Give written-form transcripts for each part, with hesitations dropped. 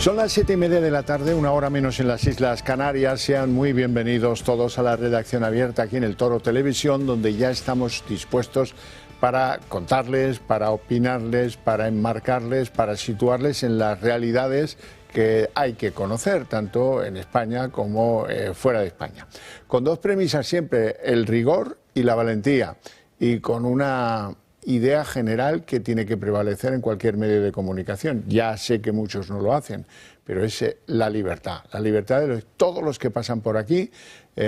Son las 7:30 de la tarde, una hora menos en las Islas Canarias. Sean muy bienvenidos todos a la redacción abierta aquí en El Toro Televisión, donde ya estamos dispuestos para contarles, para opinarles, para enmarcarles, para situarles en las realidades que hay que conocer, tanto en España como fuera de España. Con dos premisas siempre, el rigor y la valentía, y con una idea general que tiene que prevalecer en cualquier medio de comunicación. Ya sé que muchos no lo hacen, pero es la libertad de todos los que pasan por aquí.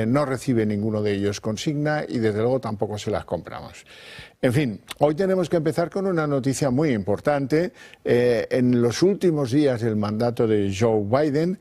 No recibe ninguno de ellos consigna y desde luego tampoco se las compramos. En fin, hoy tenemos que empezar con una noticia muy importante. En los últimos días del mandato de Joe Biden,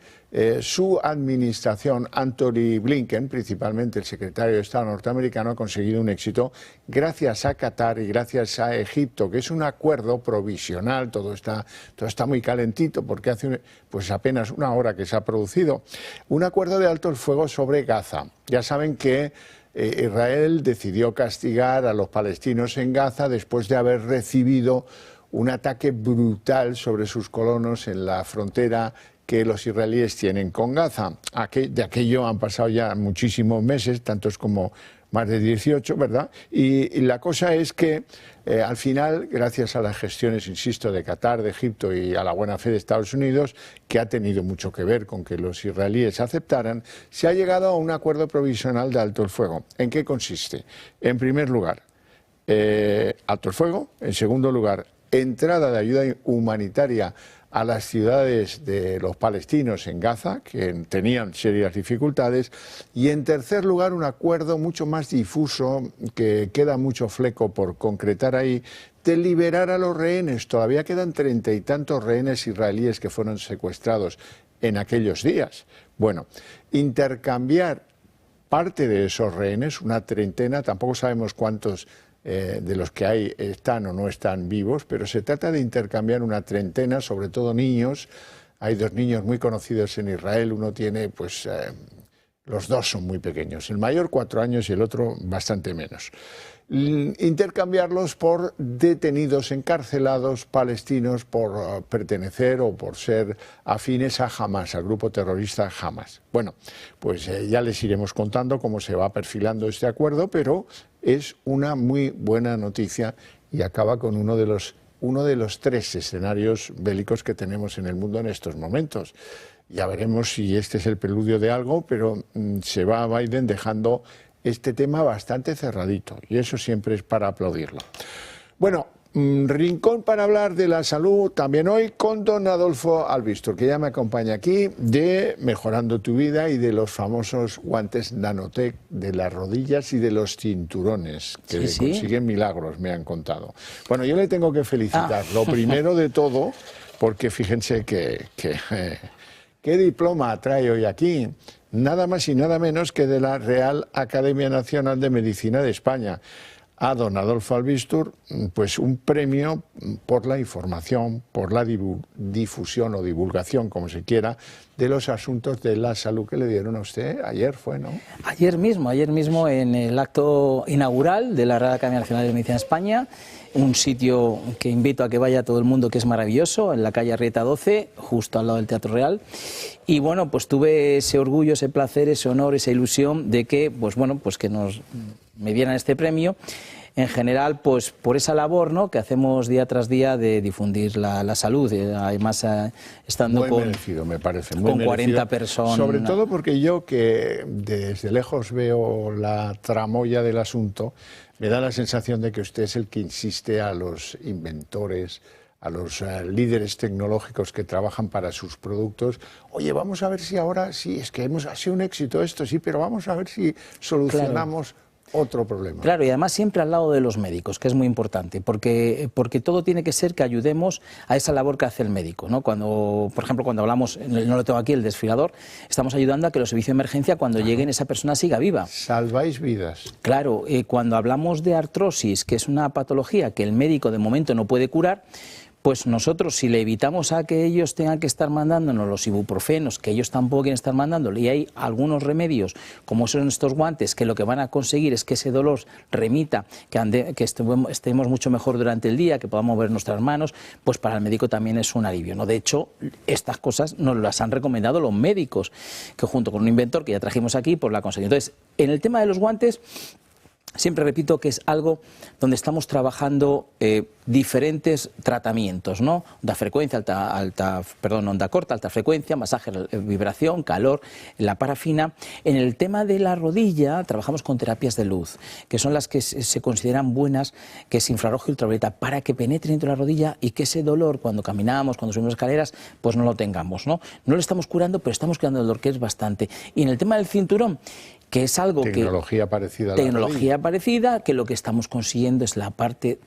su administración, Antony Blinken, principalmente el secretario de Estado norteamericano, ha conseguido un éxito gracias a Qatar y gracias a Egipto, que es un acuerdo provisional. Todo está muy calentito porque hace pues apenas una hora que se ha producido un acuerdo de alto el fuego sobre Gaza. Ya saben que Israel decidió castigar a los palestinos en Gaza después de haber recibido un ataque brutal sobre sus colonos en la frontera que los israelíes tienen con Gaza. De aquello han pasado ya muchísimos meses, tantos como más de 18, ¿verdad? Y la cosa es que al final, gracias a las gestiones, insisto, de Qatar, de Egipto y a la buena fe de Estados Unidos, que ha tenido mucho que ver con que los israelíes aceptaran, se ha llegado a un acuerdo provisional de alto el fuego. ¿En qué consiste? En primer lugar, alto el fuego. En segundo lugar, entrada de ayuda humanitaria a las ciudades de los palestinos en Gaza, que tenían serias dificultades, y en tercer lugar un acuerdo mucho más difuso, que queda mucho fleco por concretar ahí, de liberar a los rehenes. Todavía quedan 30 y tantos rehenes israelíes que fueron secuestrados en aquellos días. Bueno, intercambiar parte de esos rehenes, una treintena, tampoco sabemos cuántos de los que hay están o no están vivos, pero se trata de intercambiar una treintena, sobre todo niños. Hay dos niños muy conocidos en Israel, uno tiene, pues, los dos son muy pequeños, el mayor 4 años y el otro bastante menos. Intercambiarlos por detenidos, encarcelados palestinos por pertenecer o por ser afines a Hamas, al grupo terrorista Hamas. Bueno, pues ya les iremos contando cómo se va perfilando este acuerdo, pero es una muy buena noticia y acaba con uno de los 3 escenarios bélicos que tenemos en el mundo en estos momentos. Ya veremos si este es el preludio de algo, pero se va Biden dejando este tema bastante cerradito y eso siempre es para aplaudirlo. Bueno, rincón para hablar de la salud también hoy con don Adolfo Albistur, que ya me acompaña aquí, de Mejorando tu Vida y de los famosos guantes Nanotec de las rodillas y de los cinturones, que consiguen milagros, me han contado. Bueno, yo le tengo que felicitar, lo primero de todo, porque fíjense ¿qué diploma trae hoy aquí? Nada más y nada menos que de la Real Academia Nacional de Medicina de España. A don Adolfo Albistur, pues un premio por la información, por la difusión o divulgación, como se quiera, de los asuntos de la salud que le dieron a usted. Ayer fue, ¿no? Ayer mismo en el acto inaugural de la Real Academia Nacional de Medicina de España, un sitio que invito a que vaya todo el mundo, que es maravilloso, en la calle Arrieta 12, justo al lado del Teatro Real. Y bueno, pues tuve ese orgullo, ese placer, ese honor, esa ilusión de que, pues bueno, pues que me dieran este premio. En general, pues por esa labor, ¿no?, que hacemos día tras día de difundir la salud, además estando muy merecido, me parece, muy con merecido, 40 personas. Sobre todo porque yo, que desde lejos veo la tramoya del asunto, me da la sensación de que usted es el que insiste a los inventores, a los líderes tecnológicos que trabajan para sus productos. Oye, vamos a ver si ahora, sí, es que ha sido un éxito esto, sí, pero vamos a ver si solucionamos otro problema. Claro, y además siempre al lado de los médicos, que es muy importante, porque todo tiene que ser que ayudemos a esa labor que hace el médico, ¿no? Cuando, por ejemplo, cuando hablamos, no lo tengo aquí, el desfibrilador, estamos ayudando a que los servicios de emergencia, cuando lleguen, esa persona siga viva. Salváis vidas. Claro, cuando hablamos de artrosis, que es una patología que el médico de momento no puede curar, pues nosotros, si le evitamos a que ellos tengan que estar mandándonos los ibuprofenos, que ellos tampoco quieren estar mandándolo, y hay algunos remedios, como son estos guantes, que lo que van a conseguir es que ese dolor remita, que estemos mucho mejor durante el día, que podamos mover nuestras manos, pues para el médico también es un alivio, ¿no? De hecho, estas cosas nos las han recomendado los médicos, que junto con un inventor que ya trajimos aquí, pues la conseguimos. Entonces, en el tema de los guantes, siempre repito que es algo donde estamos trabajando diferentes tratamientos, ¿no? Onda corta, alta frecuencia, masaje, vibración, calor, la parafina. En el tema de la rodilla trabajamos con terapias de luz, que son las que se consideran buenas, que es infrarrojo y ultravioleta, para que penetre dentro de la rodilla y que ese dolor cuando caminamos, cuando subimos escaleras, pues no lo tengamos, ¿no? No lo estamos curando, pero estamos curando el dolor, que es bastante. Y en el tema del cinturón, que es algo tecnología parecida a la tecnología parecida, que lo que estamos consiguiendo es la parte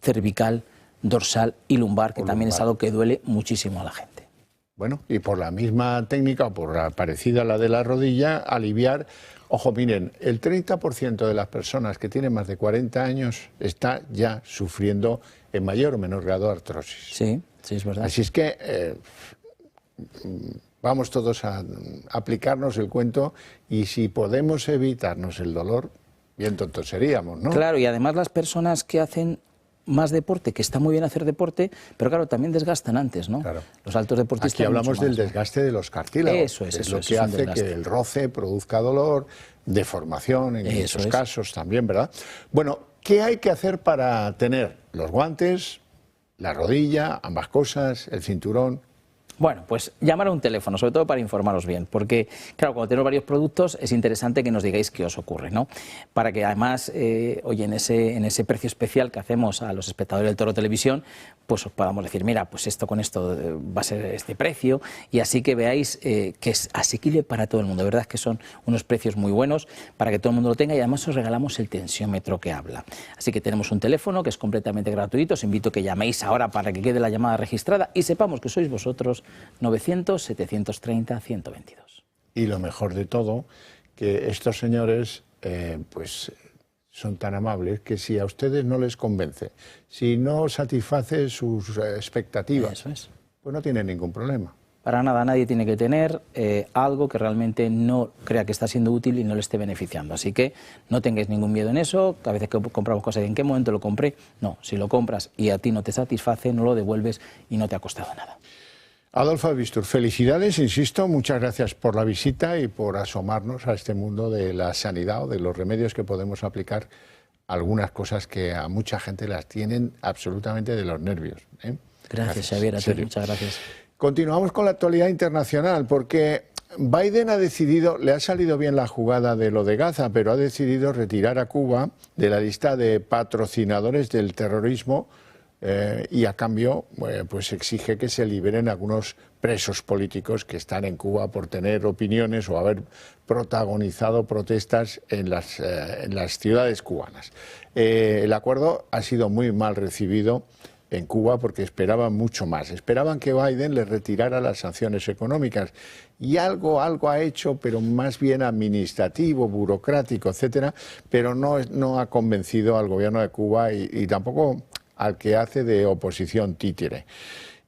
cervical, dorsal y lumbar, que también es algo que duele muchísimo a la gente. Bueno, y por la misma técnica, o por la parecida a la de la rodilla, aliviar. Ojo, miren, el 30% de las personas que tienen más de 40 años está ya sufriendo en mayor o menor grado artrosis. Sí, sí, es verdad. Así es que vamos todos a aplicarnos el cuento, y si podemos evitarnos el dolor, bien tontos seríamos, ¿no? Claro, y además las personas que hacen más deporte, que está muy bien hacer deporte, pero claro, también desgastan antes, ¿no? Claro. Los altos deportistas... Aquí hablamos del desgaste de los cartílagos. Eso es lo que hace que el roce produzca dolor, deformación en muchos casos también, ¿verdad? Bueno, ¿qué hay que hacer para tener los guantes, la rodilla, ambas cosas, el cinturón? Bueno, pues llamar a un teléfono, sobre todo para informaros bien, porque, claro, cuando tenemos varios productos es interesante que nos digáis qué os ocurre, ¿no? Para que además, oye, en ese precio especial que hacemos a los espectadores del Toro Televisión, pues os podamos decir, mira, pues esto con esto va a ser este precio, y así que veáis que es asequible para todo el mundo. De verdad es que son unos precios muy buenos para que todo el mundo lo tenga, y además os regalamos el tensiómetro que habla. Así que tenemos un teléfono que es completamente gratuito, os invito a que llaméis ahora para que quede la llamada registrada y sepamos que sois vosotros. 900-730-122. Y lo mejor de todo, que estos señores pues son tan amables que si a ustedes no les convence, si no satisface sus expectativas, pues no tienen ningún problema. Para nada, nadie tiene que tener algo que realmente no crea que está siendo útil y no le esté beneficiando. Así que no tengáis ningún miedo en eso, que a veces que compramos cosas y en qué momento lo compré. No, si lo compras y a ti no te satisface, no lo devuelves y no te ha costado nada. Adolfo Albistur, felicidades, insisto, muchas gracias por la visita y por asomarnos a este mundo de la sanidad o de los remedios que podemos aplicar a algunas cosas que a mucha gente las tienen absolutamente de los nervios. Gracias, Xavier, a ti, muchas gracias. Continuamos con la actualidad internacional, porque Biden ha decidido, le ha salido bien la jugada de lo de Gaza, pero ha decidido retirar a Cuba de la lista de patrocinadores del terrorismo, y a cambio pues exige que se liberen algunos presos políticos que están en Cuba por tener opiniones o haber protagonizado protestas en las ciudades cubanas. El acuerdo ha sido muy mal recibido en Cuba porque esperaban mucho más. Esperaban que Biden le retirara las sanciones económicas, y algo ha hecho, pero más bien administrativo, burocrático, etcétera, pero no ha convencido al gobierno de Cuba y tampoco al que hace de oposición títere.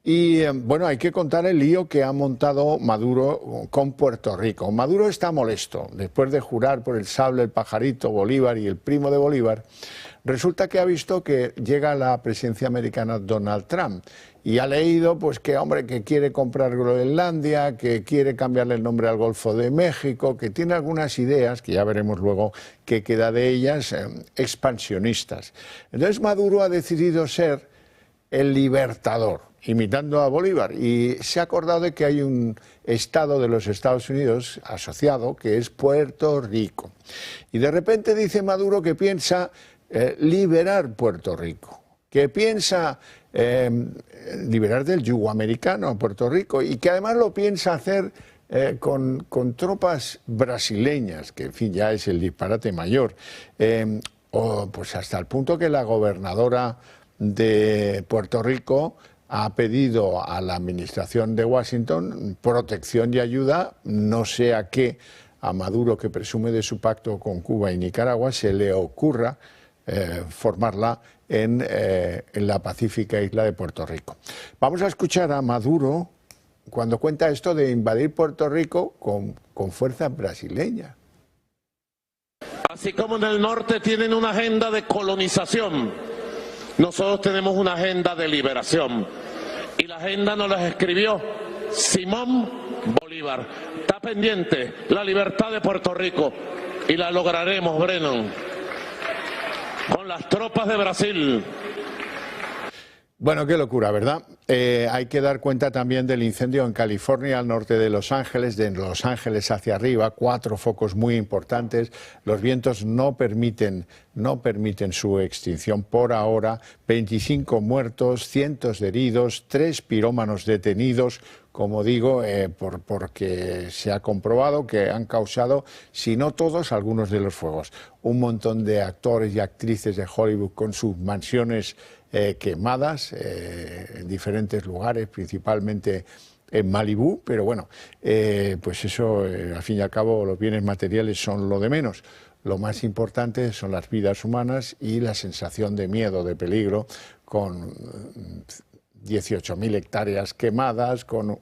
Y bueno, hay que contar el lío que ha montado Maduro con Puerto Rico. Maduro está molesto. Después de jurar por el sable, el pajarito, Bolívar y el primo de Bolívar, resulta que ha visto que llega a la presidencia americana Donald Trump y ha leído pues que, hombre, que quiere comprar Groenlandia, que quiere cambiarle el nombre al Golfo de México, que tiene algunas ideas, que ya veremos luego qué queda de ellas, expansionistas. Entonces Maduro ha decidido ser el libertador, imitando a Bolívar, y se ha acordado de que hay un estado de los Estados Unidos asociado, que es Puerto Rico. Y de repente dice Maduro que piensa liberar Puerto Rico, que piensa liberar del yugo americano a Puerto Rico, y que además lo piensa hacer con tropas brasileñas, que en fin ya es el disparate mayor, pues hasta el punto que la gobernadora de Puerto Rico ha pedido a la administración de Washington protección y ayuda, no sea que a Maduro, que presume de su pacto con Cuba y Nicaragua, se le ocurra formarla en la pacífica isla de Puerto Rico. Vamos a escuchar a Maduro cuando cuenta esto de invadir Puerto Rico con fuerzas brasileñas. Así como en el norte tienen una agenda de colonización, nosotros tenemos una agenda de liberación. Y la agenda nos la escribió Simón Bolívar. Está pendiente la libertad de Puerto Rico y la lograremos, Brennan, con las tropas de Brasil. Bueno, qué locura, ¿verdad? Hay que dar cuenta también del incendio en California, al norte de Los Ángeles hacia arriba, 4 focos muy importantes. Los vientos no permiten su extinción por ahora. 25 muertos, cientos de heridos, 3 pirómanos detenidos, como digo, porque se ha comprobado que han causado, si no todos, algunos de los fuegos. Un montón de actores y actrices de Hollywood con sus mansiones quemadas en diferentes lugares, principalmente en Malibú, pero bueno, pues eso, al fin y al cabo, los bienes materiales son lo de menos. Lo más importante son las vidas humanas y la sensación de miedo, de peligro, con 18.000 hectáreas quemadas, con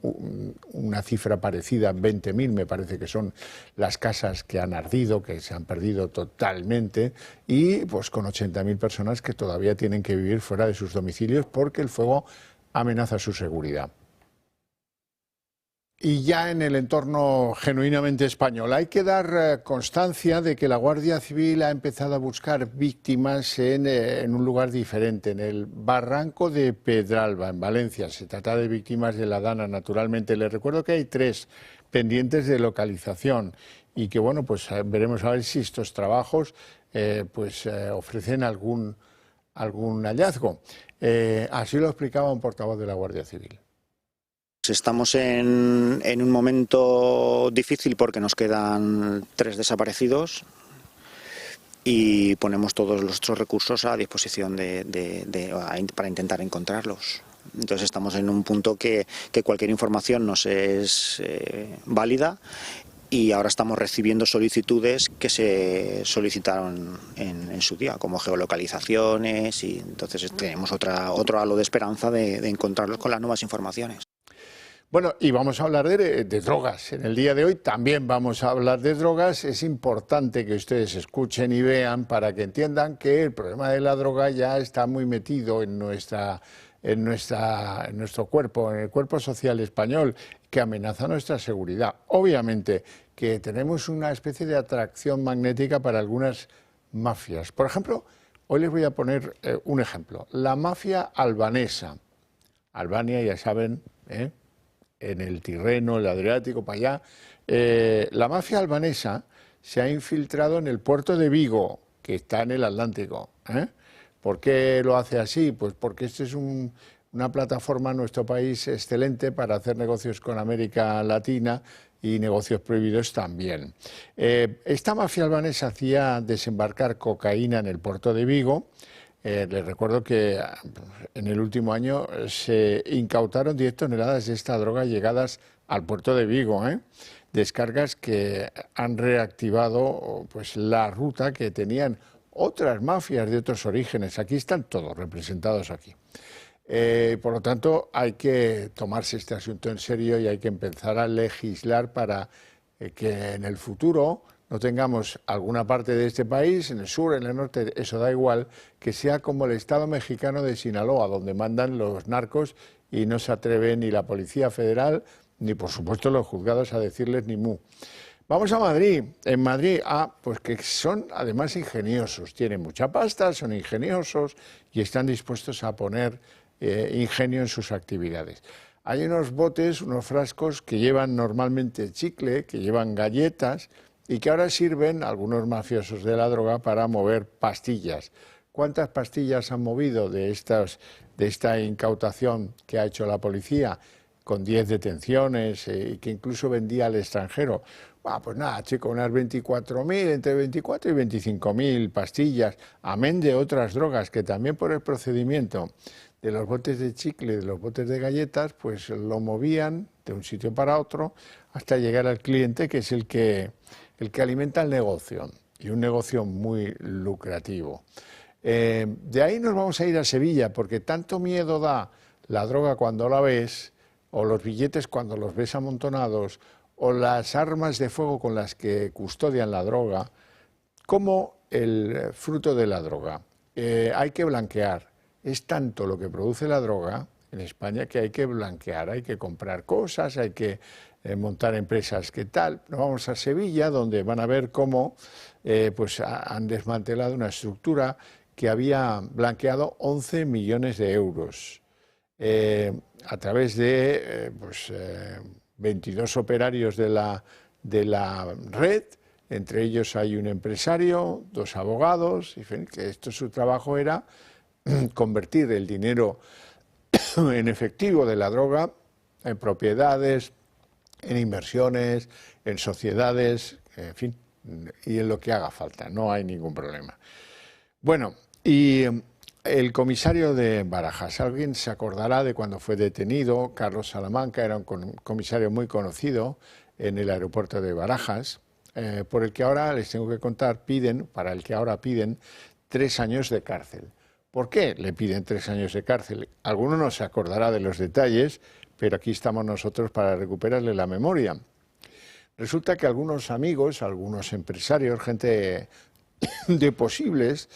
una cifra parecida, 20.000 me parece que son las casas que han ardido, que se han perdido totalmente, y pues con 80.000 personas que todavía tienen que vivir fuera de sus domicilios porque el fuego amenaza su seguridad. Y ya en el entorno genuinamente español, hay que dar constancia de que la Guardia Civil ha empezado a buscar víctimas en un lugar diferente, en el Barranco de Pedralba, en Valencia. Se trata de víctimas de la Dana, naturalmente. Les recuerdo que hay 3 pendientes de localización y que, bueno, pues veremos a ver si estos trabajos ofrecen algún hallazgo. Así lo explicaba un portavoz de la Guardia Civil. Estamos en un momento difícil porque nos quedan 3 desaparecidos y ponemos todos nuestros recursos a disposición para intentar encontrarlos. Entonces estamos en un punto que cualquier información nos es válida y ahora estamos recibiendo solicitudes que se solicitaron en su día, como geolocalizaciones, y entonces tenemos otro halo de esperanza de encontrarlos con las nuevas informaciones. Bueno, y vamos a hablar de drogas. En el día de hoy también vamos a hablar de drogas. Es importante que ustedes escuchen y vean para que entiendan que el problema de la droga ya está muy metido en nuestro cuerpo, en el cuerpo social español, que amenaza nuestra seguridad. Obviamente que tenemos una especie de atracción magnética para algunas mafias. Por ejemplo, hoy les voy a poner un ejemplo. La mafia albanesa. Albania, ya saben, en el Tirreno, el Adriático, para allá. La mafia albanesa se ha infiltrado en el puerto de Vigo, que está en el Atlántico. ¿Por qué lo hace así? Pues porque este es una plataforma en nuestro país excelente para hacer negocios con América Latina y negocios prohibidos también. Esta mafia albanesa hacía desembarcar cocaína en el puerto de Vigo. Les recuerdo que en el último año se incautaron 10 toneladas de esta droga llegadas al puerto de Vigo, descargas que han reactivado pues, la ruta que tenían otras mafias de otros orígenes. Aquí están todos representados aquí. Por lo tanto, hay que tomarse este asunto en serio y hay que empezar a legislar para que en el futuro no tengamos alguna parte de este país, en el sur, en el norte, eso da igual, que sea como el Estado mexicano de Sinaloa, donde mandan los narcos y no se atreve ni la Policía Federal, ni por supuesto los juzgados a decirles ni mu. Vamos a Madrid. En Madrid, pues que son además ingeniosos, tienen mucha pasta, son ingeniosos y están dispuestos a poner ingenio en sus actividades. Hay unos botes, unos frascos que llevan normalmente chicle, que llevan galletas, y que ahora sirven algunos mafiosos de la droga para mover pastillas. ¿Cuántas pastillas han movido de esta incautación que ha hecho la policía? Con 10 detenciones y que incluso vendía al extranjero. Pues nada, chico, unas 24.000, entre 24 y 25.000 pastillas, amén de otras drogas que también por el procedimiento de los botes de chicle, de los botes de galletas, pues lo movían de un sitio para otro hasta llegar al cliente, que es el que alimenta el negocio, y un negocio muy lucrativo. De ahí nos vamos a ir a Sevilla, porque tanto miedo da la droga cuando la ves, o los billetes cuando los ves amontonados, o las armas de fuego con las que custodian la droga, como el fruto de la droga. Hay que blanquear. Es tanto lo que produce la droga en España que hay que blanquear, hay que comprar cosas, hay que montar empresas que tal. Nos vamos a Sevilla, donde van a ver cómo pues han desmantelado una estructura que había blanqueado 11 millones de euros a través de 22 operarios de la red. Entre ellos hay un empresario, 2 abogados, y que su trabajo era convertir el dinero en efectivo de la droga en propiedades, en inversiones, en sociedades, en fin, y en lo que haga falta, no hay ningún problema. Bueno, y el comisario de Barajas, alguien se acordará de cuando fue detenido, Carlos Salamanca, era un comisario muy conocido en el aeropuerto de Barajas, por el que ahora les tengo que contar, para el que ahora piden 3 años de cárcel. ¿Por qué le piden 3 años de cárcel? Alguno no se acordará de los detalles, pero aquí estamos nosotros para recuperarle la memoria. Resulta que algunos amigos, algunos empresarios, gente de posibles,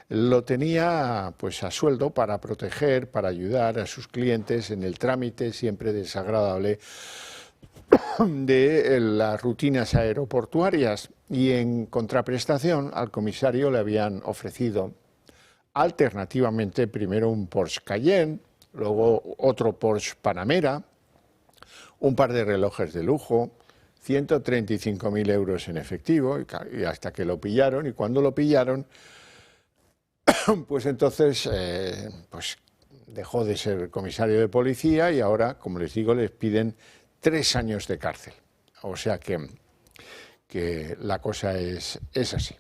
lo tenía pues a sueldo para proteger, para ayudar a sus clientes en el trámite siempre desagradable de las rutinas aeroportuarias, y en contraprestación al comisario le habían ofrecido alternativamente primero un Porsche Cayenne, luego otro Porsche Panamera, un par de relojes de lujo, 135.000 euros en efectivo, y hasta que lo pillaron, y cuando lo pillaron, pues entonces pues dejó de ser comisario de policía y ahora, como les digo, les piden 3 años de cárcel. O sea que la cosa es así.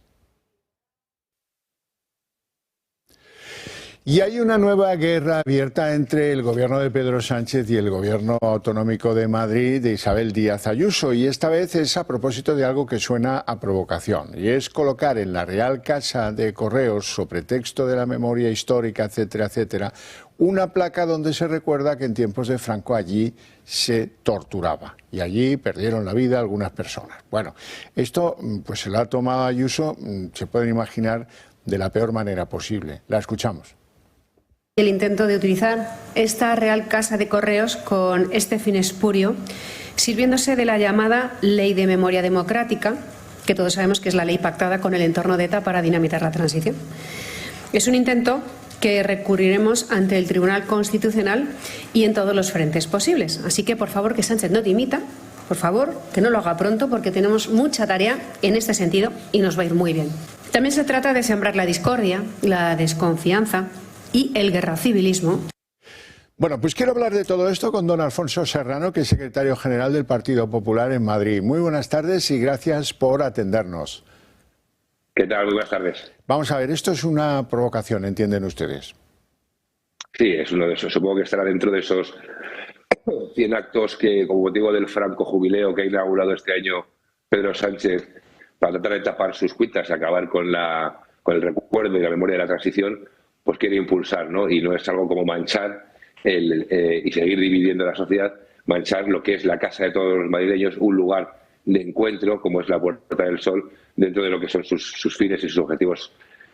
Y hay una nueva guerra abierta entre el gobierno de Pedro Sánchez y el gobierno autonómico de Madrid de Isabel Díaz Ayuso, y esta vez es a propósito de algo que suena a provocación, y es colocar en la Real Casa de Correos, sobre pretexto de la memoria histórica, etcétera, etcétera, una placa donde se recuerda que en tiempos de Franco allí se torturaba y allí perdieron la vida algunas personas. Bueno, esto pues se lo ha tomado Ayuso, se pueden imaginar, de la peor manera posible. La escuchamos. El intento de utilizar esta Real Casa de Correos con este fin espurio, sirviéndose de la llamada Ley de Memoria Democrática, que todos sabemos que es la ley pactada con el entorno de ETA para dinamitar la transición. Es un intento que recurriremos ante el Tribunal Constitucional y en todos los frentes posibles. Así que, por favor, que Sánchez no dimita, por favor, que no lo haga pronto, porque tenemos mucha tarea en este sentido y nos va a ir muy bien. También se trata de sembrar la discordia, la desconfianza y el guerracivilismo. Bueno, pues quiero hablar de todo esto con don Alfonso Serrano, que es secretario general del Partido Popular en Madrid. Muy buenas tardes y gracias por atendernos. ¿Qué tal? Muy buenas tardes. Vamos a ver, esto es una provocación, ¿entienden ustedes? Sí, es uno de esos. Supongo que estará dentro de esos 100 actos que, como motivo del franco jubileo que ha inaugurado este año Pedro Sánchez, para tratar de tapar sus cuitas y acabar con el recuerdo y la memoria de la transición, pues quiere impulsar, ¿no? Y no es algo como manchar y seguir dividiendo la sociedad, manchar lo que es la casa de todos los madrileños, un lugar de encuentro, como es la Puerta del Sol, dentro de lo que son sus fines y sus objetivos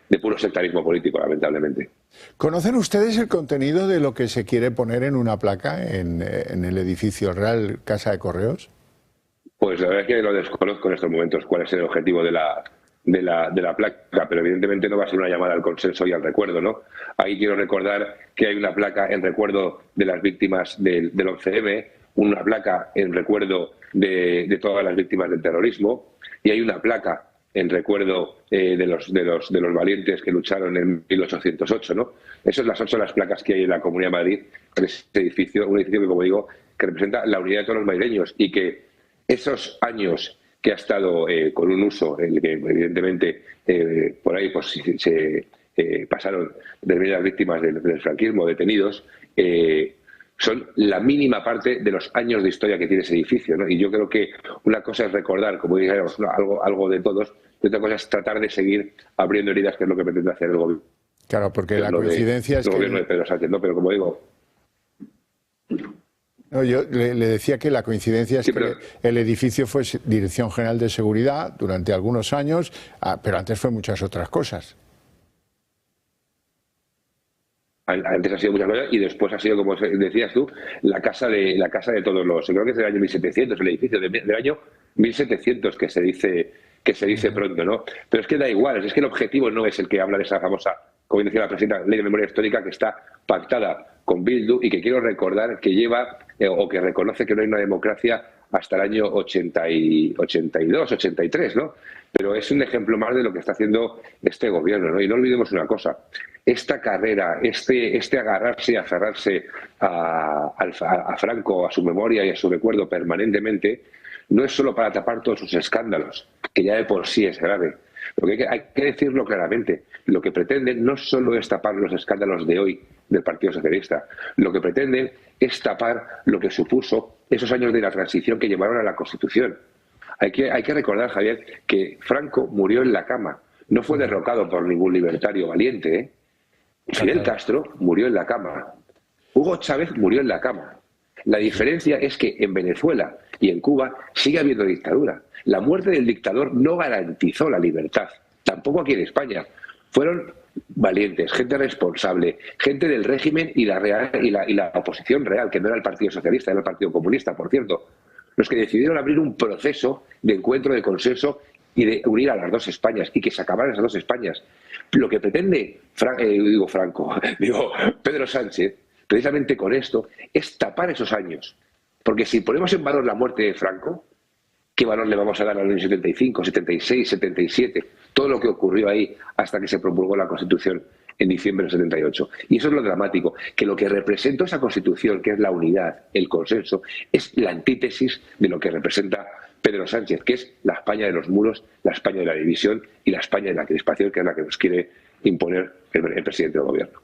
de puro sectarismo político, lamentablemente. ¿Conocen ustedes el contenido de lo que se quiere poner en una placa en el edificio Real Casa de Correos? Pues la verdad es que lo desconozco en estos momentos, cuál es el objetivo de la placa, pero evidentemente no va a ser una llamada al consenso y al recuerdo, ¿no? Ahí quiero recordar que hay una placa en recuerdo de las víctimas del 11M, una placa en recuerdo de todas las víctimas del terrorismo, y hay una placa en recuerdo de los valientes que lucharon en 1808, ¿no? Esas son las placas que hay en la Comunidad de Madrid, en ese edificio, un edificio que, como digo, que representa la unidad de todos los madrileños, y que esos años que ha estado con un uso en el que evidentemente por ahí pues se pasaron determinadas víctimas del franquismo detenidos, son la mínima parte de los años de historia que tiene ese edificio, ¿no? Y yo creo que una cosa es recordar, como dijéramos, algo de todos, y otra cosa es tratar de seguir abriendo heridas, que es lo que pretende hacer el gobierno. Claro, porque la coincidencia es que... El gobierno de Pedro Sánchez, ¿no? Pero como digo... No, yo le decía que la coincidencia es que el edificio fue Dirección General de Seguridad durante algunos años, pero antes fue muchas otras cosas. Antes ha sido muchas cosas y después ha sido, como decías tú, la casa de todos los... Creo que es del año 1700, el edificio del año 1700 que se dice pronto, ¿no? Pero es que da igual, es que el objetivo no es el que habla de esa famosa, como decía la presidenta, Ley de Memoria Histórica que está pactada con Bildu y que quiero recordar que lleva o que reconoce que no hay una democracia hasta el año 82, 83, ¿no? Pero es un ejemplo más de lo que está haciendo este gobierno, ¿no? Y no olvidemos una cosa, esta carrera, este agarrarse y aferrarse a Franco, a su memoria y a su recuerdo permanentemente, no es solo para tapar todos sus escándalos, que ya de por sí es grave. Porque hay que decirlo claramente, lo que pretenden no solo es tapar los escándalos de hoy del Partido Socialista, lo que pretenden es tapar lo que supuso esos años de la transición que llevaron a la Constitución. Hay que recordar, Javier, que Franco murió en la cama, no fue derrocado por ningún libertario valiente, ¿eh? Fidel Castro murió en la cama, Hugo Chávez murió en la cama. La diferencia es que en Venezuela y en Cuba sigue habiendo dictadura. La muerte del dictador no garantizó la libertad, tampoco aquí en España. Fueron valientes, gente responsable, gente del régimen y la oposición real, que no era el Partido Socialista, era el Partido Comunista, por cierto, los que decidieron abrir un proceso de encuentro, de consenso y de unir a las dos Españas y que se acabaran esas dos Españas. Lo que pretende Pedro Sánchez, precisamente con esto, es tapar esos años. Porque si ponemos en valor la muerte de Franco, ¿qué valor le vamos a dar al año 75, 76, 77? Todo lo que ocurrió ahí hasta que se promulgó la Constitución en diciembre del 78. Y eso es lo dramático, que lo que representa esa Constitución, que es la unidad, el consenso, es la antítesis de lo que representa Pedro Sánchez, que es la España de los muros, la España de la división y la España de la crispación, que es la que nos quiere imponer el presidente del gobierno.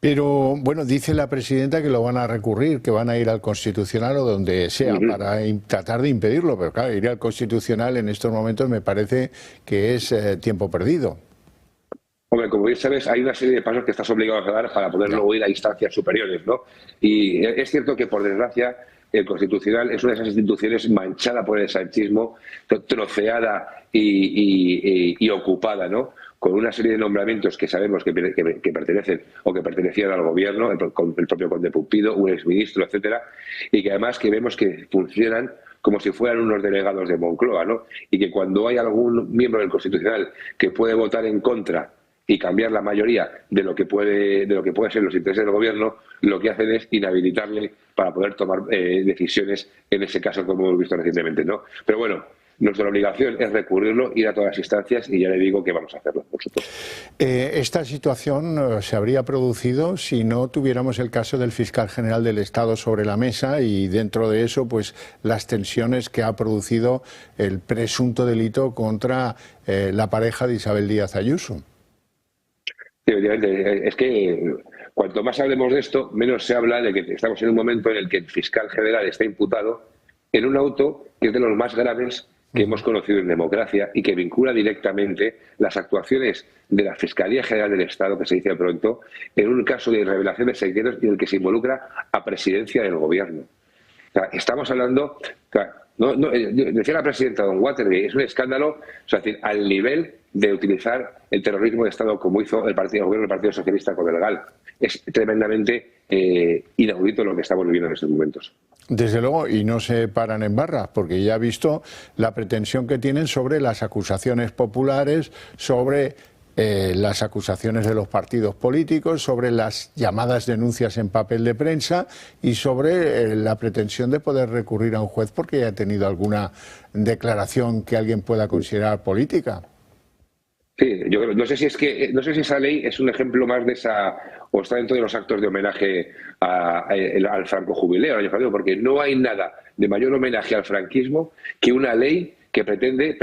Pero, bueno, dice la presidenta que lo van a recurrir, que van a ir al Constitucional o donde sea para tratar de impedirlo, pero claro, ir al Constitucional en estos momentos me parece que es tiempo perdido. Hombre, como bien sabes, hay una serie de pasos que estás obligado a dar para poder luego ir a instancias superiores, ¿no? Y es cierto que, por desgracia, el Constitucional es una de esas instituciones manchada por el sanchismo, troceada y ocupada, ¿no? Con una serie de nombramientos que sabemos que pertenecen o que pertenecían al gobierno, el propio conde Pumpido, un exministro, etcétera, y que además que vemos que funcionan como si fueran unos delegados de Moncloa, ¿no? Y que cuando hay algún miembro del Constitucional que puede votar en contra y cambiar la mayoría de lo que puede ser los intereses del gobierno, lo que hacen es inhabilitarle para poder tomar decisiones, en ese caso, como hemos visto recientemente, ¿no? Pero bueno, nuestra obligación es recurrirlo, ir a todas las instancias y ya le digo que vamos a hacerlo, por supuesto. Esta situación se habría producido si no tuviéramos el caso del fiscal general del Estado sobre la mesa y dentro de eso, pues las tensiones que ha producido el presunto delito contra la pareja de Isabel Díaz Ayuso. Sí, efectivamente, es que cuanto más hablemos de esto, menos se habla de que estamos en un momento en el que el fiscal general está imputado en un auto que es de los más graves que hemos conocido en democracia y que vincula directamente las actuaciones de la Fiscalía General del Estado, que se dice pronto, en un caso de revelación de secretos y en el que se involucra a presidencia del gobierno. O sea, estamos hablando... decía la presidenta don Watergate, es un escándalo, o sea, es decir, al nivel de utilizar el terrorismo de Estado como hizo el gobierno del Partido Socialista con el GAL. Es tremendamente inaudito lo que estamos viviendo en estos momentos. Desde luego, y no se paran en barras, porque ya ha visto la pretensión que tienen sobre las acusaciones populares, sobre las acusaciones de los partidos políticos, sobre las llamadas denuncias en papel de prensa y sobre la pretensión de poder recurrir a un juez porque haya tenido alguna declaración que alguien pueda considerar política. Sí, yo no sé si esa ley es un ejemplo más de esa, o está dentro de los actos de homenaje al franco jubileo, porque no hay nada de mayor homenaje al franquismo que una ley que pretende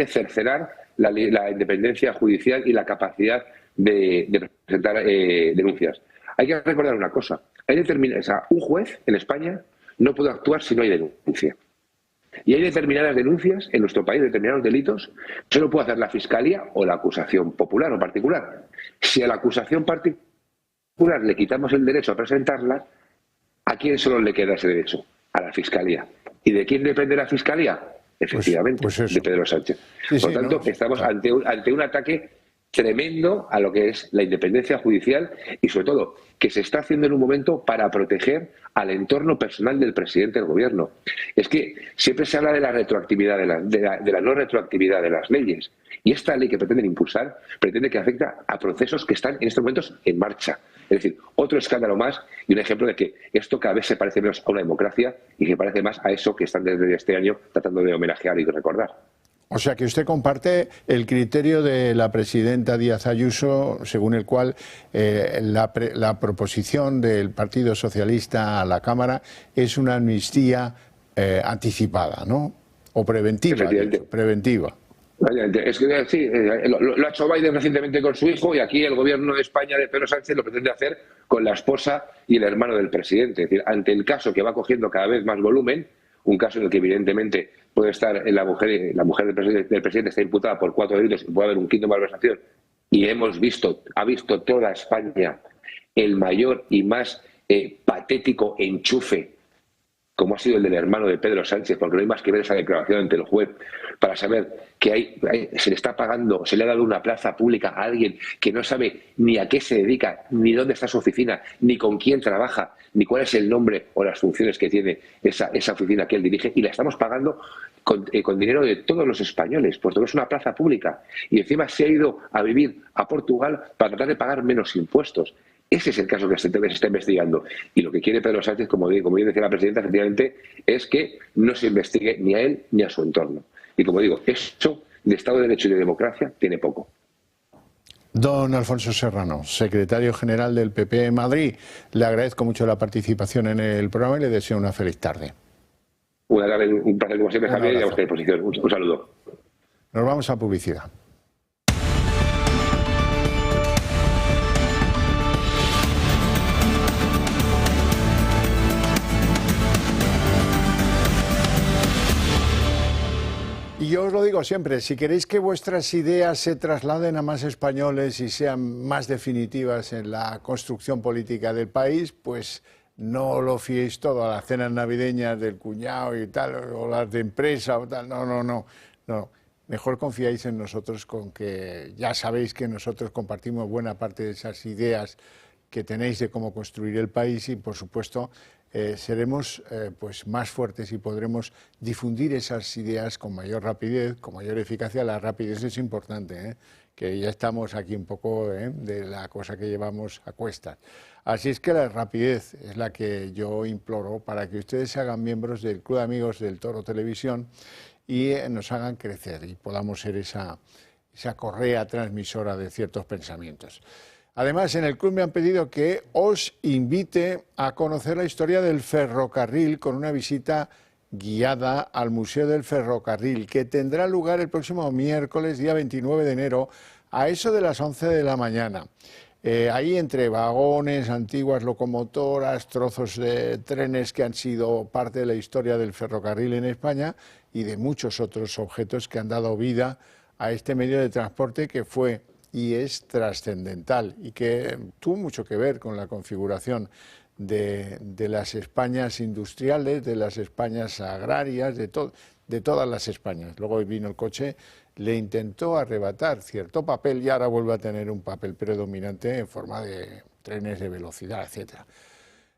cercenar la independencia judicial y la capacidad de presentar denuncias. Hay que recordar una cosa, un juez en España no puede actuar si no hay denuncia. Y hay determinadas denuncias en nuestro país, determinados delitos, solo puede hacer la Fiscalía o la acusación popular o particular. Si a la acusación particular le quitamos el derecho a presentarla, ¿a quién solo le queda ese derecho? A la Fiscalía. ¿Y de quién depende la Fiscalía? Efectivamente, de Pedro Sánchez. Por tanto, estamos ante un ataque tremendo a lo que es la independencia judicial y, sobre todo, que se está haciendo en un momento para proteger al entorno personal del presidente del gobierno. Es que siempre se habla de la retroactividad, de la no retroactividad de las leyes. Y esta ley que pretenden impulsar pretende que afecta a procesos que están en estos momentos en marcha. Es decir, otro escándalo más y un ejemplo de que esto cada vez se parece menos a una democracia y se parece más a eso que están desde este año tratando de homenajear y de recordar. O sea que usted comparte el criterio de la presidenta Díaz Ayuso, según el cual la proposición del Partido Socialista a la Cámara es una amnistía anticipada, ¿no? O preventiva, preventiva. Es que sí, lo ha hecho Biden recientemente con su hijo y aquí el gobierno de España de Pedro Sánchez lo pretende hacer con la esposa y el hermano del presidente. Es decir, ante el caso que va cogiendo cada vez más volumen, un caso en el que evidentemente puede estar la mujer del presidente está imputada por 4 delitos y puede haber un quinto malversación, y ha visto toda España el mayor y más patético enchufe, como ha sido el del hermano de Pedro Sánchez, porque no hay más que ver esa declaración ante el juez para saber que se le está pagando, se le ha dado una plaza pública a alguien que no sabe ni a qué se dedica, ni dónde está su oficina, ni con quién trabaja, ni cuál es el nombre o las funciones que tiene esa oficina que él dirige, y la estamos pagando con dinero de todos los españoles, puesto que es una plaza pública. Y encima se ha ido a vivir a Portugal para tratar de pagar menos impuestos. Ese es el caso que se está investigando. Y lo que quiere Pedro Sánchez, como bien decía la presidenta, efectivamente, es que no se investigue ni a él ni a su entorno. Y como digo, eso de Estado de Derecho y de democracia tiene poco. Don Alfonso Serrano, secretario general del PP en Madrid, le agradezco mucho la participación en el programa y le deseo una feliz tarde. Un placer como siempre, Javier, y a vuestra disposición. Un saludo. Nos vamos a publicidad. Y yo os lo digo siempre, si queréis que vuestras ideas se trasladen a más españoles y sean más definitivas en la construcción política del país, pues no lo fiéis todo a las cenas navideñas del cuñado y tal, o las de empresa o tal. No. Mejor confiáis en nosotros, con que ya sabéis que nosotros compartimos buena parte de esas ideas que tenéis de cómo construir el país y, por supuesto, seremos pues más fuertes y podremos difundir esas ideas con mayor rapidez, con mayor eficacia. La rapidez es importante, que ya estamos aquí un poco de la cosa que llevamos a cuestas. Así es que la rapidez es la que yo imploro para que ustedes se hagan miembros del Club de Amigos del Toro Televisión y nos hagan crecer y podamos ser esa correa transmisora de ciertos pensamientos. Además, en el club me han pedido que os invite a conocer la historia del ferrocarril con una visita guiada al Museo del Ferrocarril, que tendrá lugar el próximo miércoles, día 29 de enero, a eso de las 11 de la mañana. Ahí, entre vagones, antiguas locomotoras, trozos de trenes que han sido parte de la historia del ferrocarril en España y de muchos otros objetos que han dado vida a este medio de transporte que fue y es trascendental y que tuvo mucho que ver con la configuración de las Españas industriales, de las Españas agrarias, de todas las Españas. Luego vino el coche, le intentó arrebatar cierto papel y ahora vuelve a tener un papel predominante en forma de trenes de velocidad, etcétera.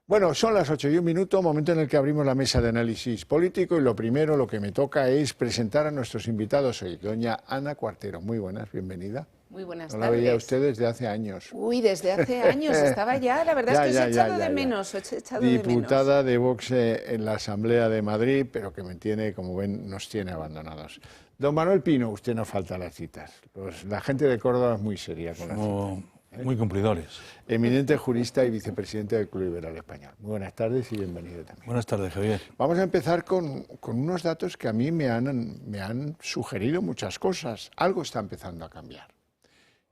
Bueno, son las 8:01, momento en el que abrimos la mesa de análisis político y lo primero, lo que me toca es presentar a nuestros invitados hoy. Doña Ana Cuartero, muy buenas, bienvenida. Muy buenas tardes. No la veía usted desde hace años. Uy, desde hace años estaba ya, la verdad es que os he echado de menos. Diputada de Vox en la Asamblea de Madrid, pero que me tiene, como ven, nos tiene abandonados. Don Manuel Pino, usted no falta a las citas. La gente de Córdoba es muy seria con las citas. Muy cumplidores. Eminente jurista y vicepresidente del Club Liberal Español. Muy buenas tardes y bienvenido también. Buenas tardes, Javier. Vamos a empezar con unos datos que a mí me han sugerido muchas cosas. Algo está empezando a cambiar.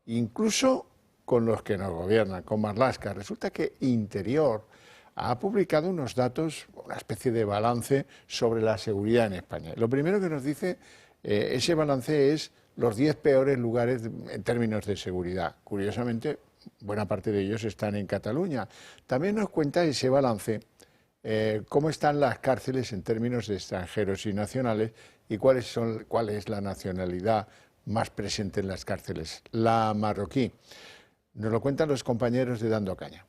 Incluso con los que nos gobiernan, con Marlaska. Resulta que Interior ha publicado unos datos, una especie de balance sobre la seguridad en España. Lo primero que nos dice ese balance es los 10 peores lugares en términos de seguridad. Curiosamente, buena parte de ellos están en Cataluña. También nos cuenta ese balance cómo están las cárceles en términos de extranjeros y nacionales y cuál es la nacionalidad más presente en las cárceles, la marroquí. Nos lo cuentan los compañeros de Dando Caña.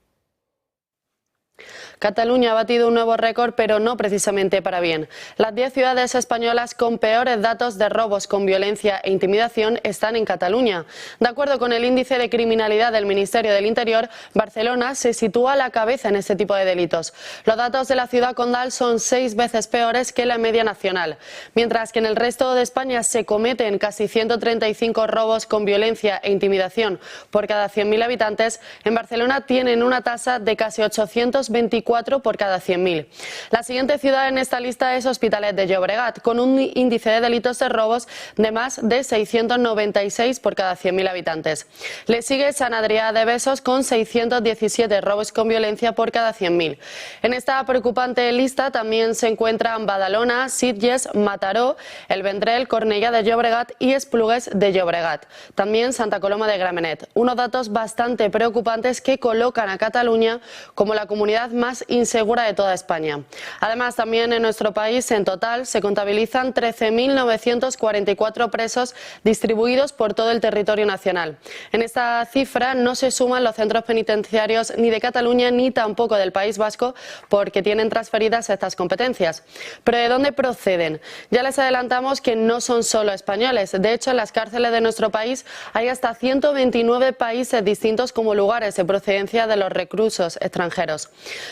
Cataluña ha batido un nuevo récord, pero no precisamente para bien. Las 10 ciudades españolas con peores datos de robos con violencia e intimidación están en Cataluña. De acuerdo con el índice de criminalidad del Ministerio del Interior, Barcelona se sitúa a la cabeza en este tipo de delitos. Los datos de la ciudad condal son 6 veces peores que la media nacional. Mientras que en el resto de España se cometen casi 135 robos con violencia e intimidación por cada 100.000 habitantes, en Barcelona tienen una tasa de casi 824 por cada 100.000. La siguiente ciudad en esta lista es Hospitalet de Llobregat, con un índice de delitos de robos de más de 696 por cada 100.000 habitantes. Le sigue Sant Adrià de Besós con 617 robos con violencia por cada 100.000. En esta preocupante lista también se encuentran Badalona, Sitges, Mataró, El Vendrell, Cornellà de Llobregat y Esplugues de Llobregat. También Santa Coloma de Gramenet. Unos datos bastante preocupantes que colocan a Cataluña como la comunidad más insegura de toda España. Además, también en nuestro país, en total, se contabilizan 13.944 presos distribuidos por todo el territorio nacional. En esta cifra no se suman los centros penitenciarios ni de Cataluña ni tampoco del País Vasco, porque tienen transferidas estas competencias. ¿Pero de dónde proceden? Ya les adelantamos que no son solo españoles. De hecho, en las cárceles de nuestro país hay hasta 129 países distintos como lugares de procedencia de los reclusos extranjeros.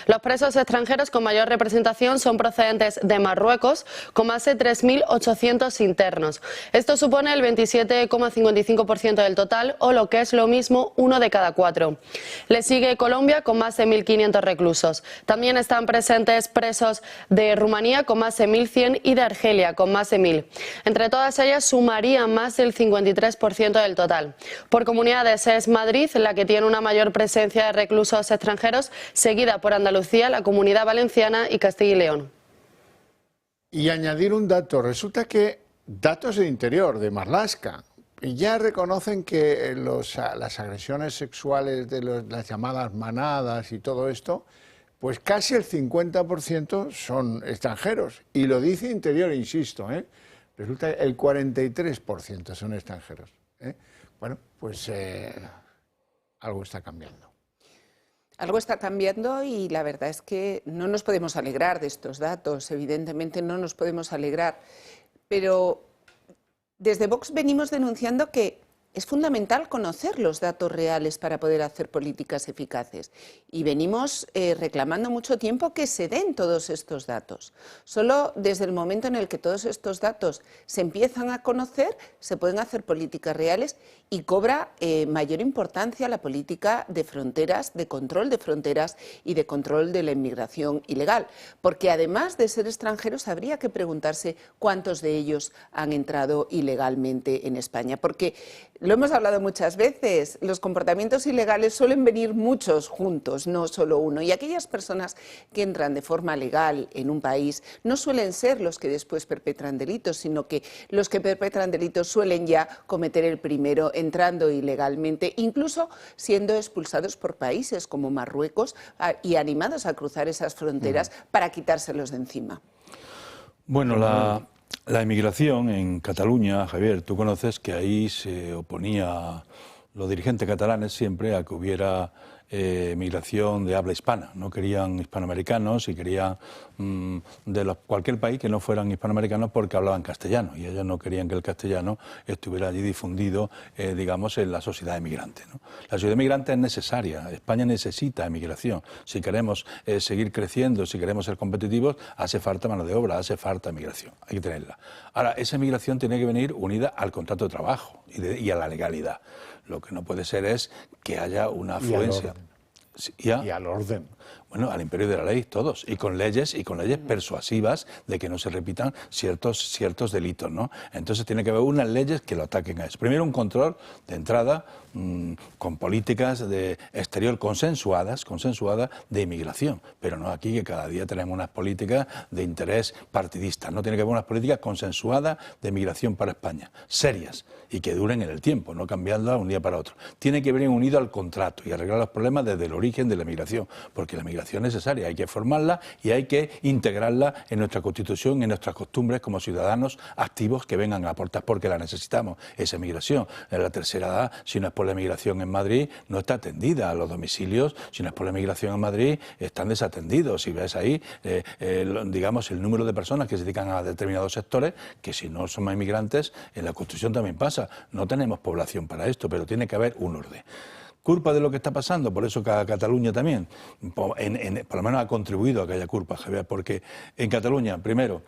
Los presos extranjeros con mayor representación son procedentes de Marruecos, con más de 3.800 internos. Esto supone el 27,55% del total, o lo que es lo mismo, 1 de cada 4. Le sigue Colombia, con más de 1.500 reclusos. También están presentes presos de Rumanía, con más de 1.100, y de Argelia, con más de 1.000. Entre todas ellas sumarían más del 53% del total. Por comunidades es Madrid la que tiene una mayor presencia de reclusos extranjeros, seguida por Andalucía, la Comunidad Valenciana y Castilla y León. Y añadir un dato, resulta que datos del interior, de Marlaska, ya reconocen que las agresiones sexuales de las llamadas manadas y todo esto, pues casi el 50% son extranjeros. Y lo dice Interior, insisto, resulta que el 43% son extranjeros. Bueno, pues algo está cambiando. Algo está cambiando y la verdad es que no nos podemos alegrar de estos datos, evidentemente no nos podemos alegrar, pero desde Vox venimos denunciando que es fundamental conocer los datos reales para poder hacer políticas eficaces y venimos reclamando mucho tiempo que se den todos estos datos. Solo desde el momento en el que todos estos datos se empiezan a conocer se pueden hacer políticas reales y cobra mayor importancia la política de fronteras, de control de fronteras y de control de la inmigración ilegal, porque además de ser extranjeros habría que preguntarse cuántos de ellos han entrado ilegalmente en España, porque lo hemos hablado muchas veces, los comportamientos ilegales suelen venir muchos juntos, no solo uno, y aquellas personas que entran de forma legal en un país no suelen ser los que después perpetran delitos, sino que los que perpetran delitos suelen ya cometer el primero entrando ilegalmente, incluso siendo expulsados por países como Marruecos y animados a cruzar esas fronteras para quitárselos de encima. Bueno, la inmigración en Cataluña, Javier, tú conoces que ahí se oponía los dirigentes catalanes siempre a que hubiera migración de habla hispana. No querían hispanoamericanos y querían cualquier país que no fueran hispanoamericanos porque hablaban castellano y ellos no querían que el castellano estuviera allí difundido, digamos, en la sociedad emigrante, ¿no? La sociedad emigrante es necesaria, España necesita emigración. Si queremos seguir creciendo, si queremos ser competitivos, hace falta mano de obra, hace falta migración, hay que tenerla. Ahora, esa migración tiene que venir unida al contrato de trabajo y a la legalidad. Lo que no puede ser es que haya una afluencia. Y al orden. bueno, al imperio de la ley todos, y con leyes persuasivas de que no se repitan ciertos delitos, ¿no? Entonces tiene que haber unas leyes que lo ataquen a eso. Primero un control de entrada con políticas de exterior consensuadas de inmigración, pero no aquí que cada día tenemos unas políticas de interés partidista. No tiene que haber unas políticas consensuadas de inmigración para España, serias y que duren en el tiempo, no cambiándolas de un día para otro. Tiene que venir unido al contrato y arreglar los problemas desde el origen de la migración, porque la migración es necesaria, hay que formarla y hay que integrarla en nuestra Constitución, en nuestras costumbres como ciudadanos activos que vengan a aportar, porque la necesitamos, esa migración. En la tercera edad, si no es por la migración en Madrid, no está atendida. A los domicilios, si no es por la migración en Madrid, están desatendidos. Si ves ahí, digamos, el número de personas que se dedican a determinados sectores, que si no son más inmigrantes, en la construcción también pasa. No tenemos población para esto, pero tiene que haber un orden. Culpa de lo que está pasando, por eso Cataluña también, por lo menos ha contribuido a que haya culpa, Javier, porque en Cataluña, primero,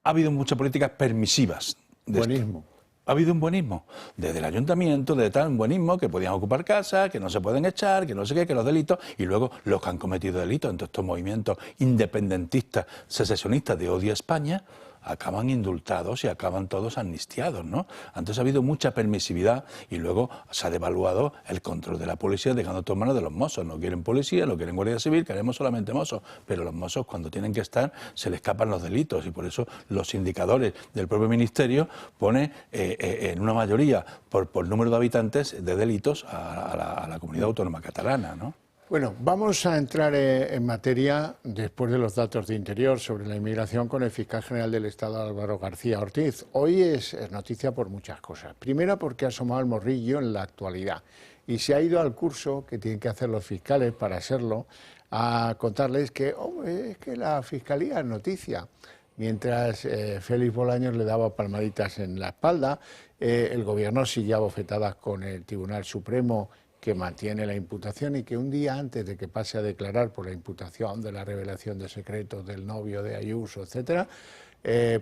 ha habido muchas políticas permisivas. Buenismo. Ha habido un buenismo, desde el ayuntamiento, de tal buenismo que podían ocupar casas, que no se pueden echar, que no sé qué, que los delitos, y luego los que han cometido delitos en todos estos movimientos independentistas, secesionistas de odio a España, acaban indultados y acaban todos amnistiados, ¿no? Entonces ha habido mucha permisividad y luego se ha devaluado el control de la policía, dejando todo en manos de los mozos. No quieren policía, no quieren guardia civil, queremos solamente mozos, pero los mozos cuando tienen que estar se les escapan los delitos y por eso los indicadores del propio ministerio ponen en una mayoría por número de habitantes de delitos a la comunidad autónoma catalana, ¿no? Bueno, vamos a entrar en materia, después de los datos de Interior sobre la inmigración, con el fiscal general del Estado, Álvaro García Ortiz. Hoy es noticia por muchas cosas. Primera, porque ha asomado el morrillo en la actualidad y se ha ido al curso que tienen que hacer los fiscales para serlo, a contarles que, hombre, es que la fiscalía es noticia. Mientras Félix Bolaños le daba palmaditas en la espalda, el gobierno sigue a bofetadas con el Tribunal Supremo, que mantiene la imputación y que un día antes de que pase a declarar por la imputación de la revelación de secretos del novio de Ayuso, etcétera,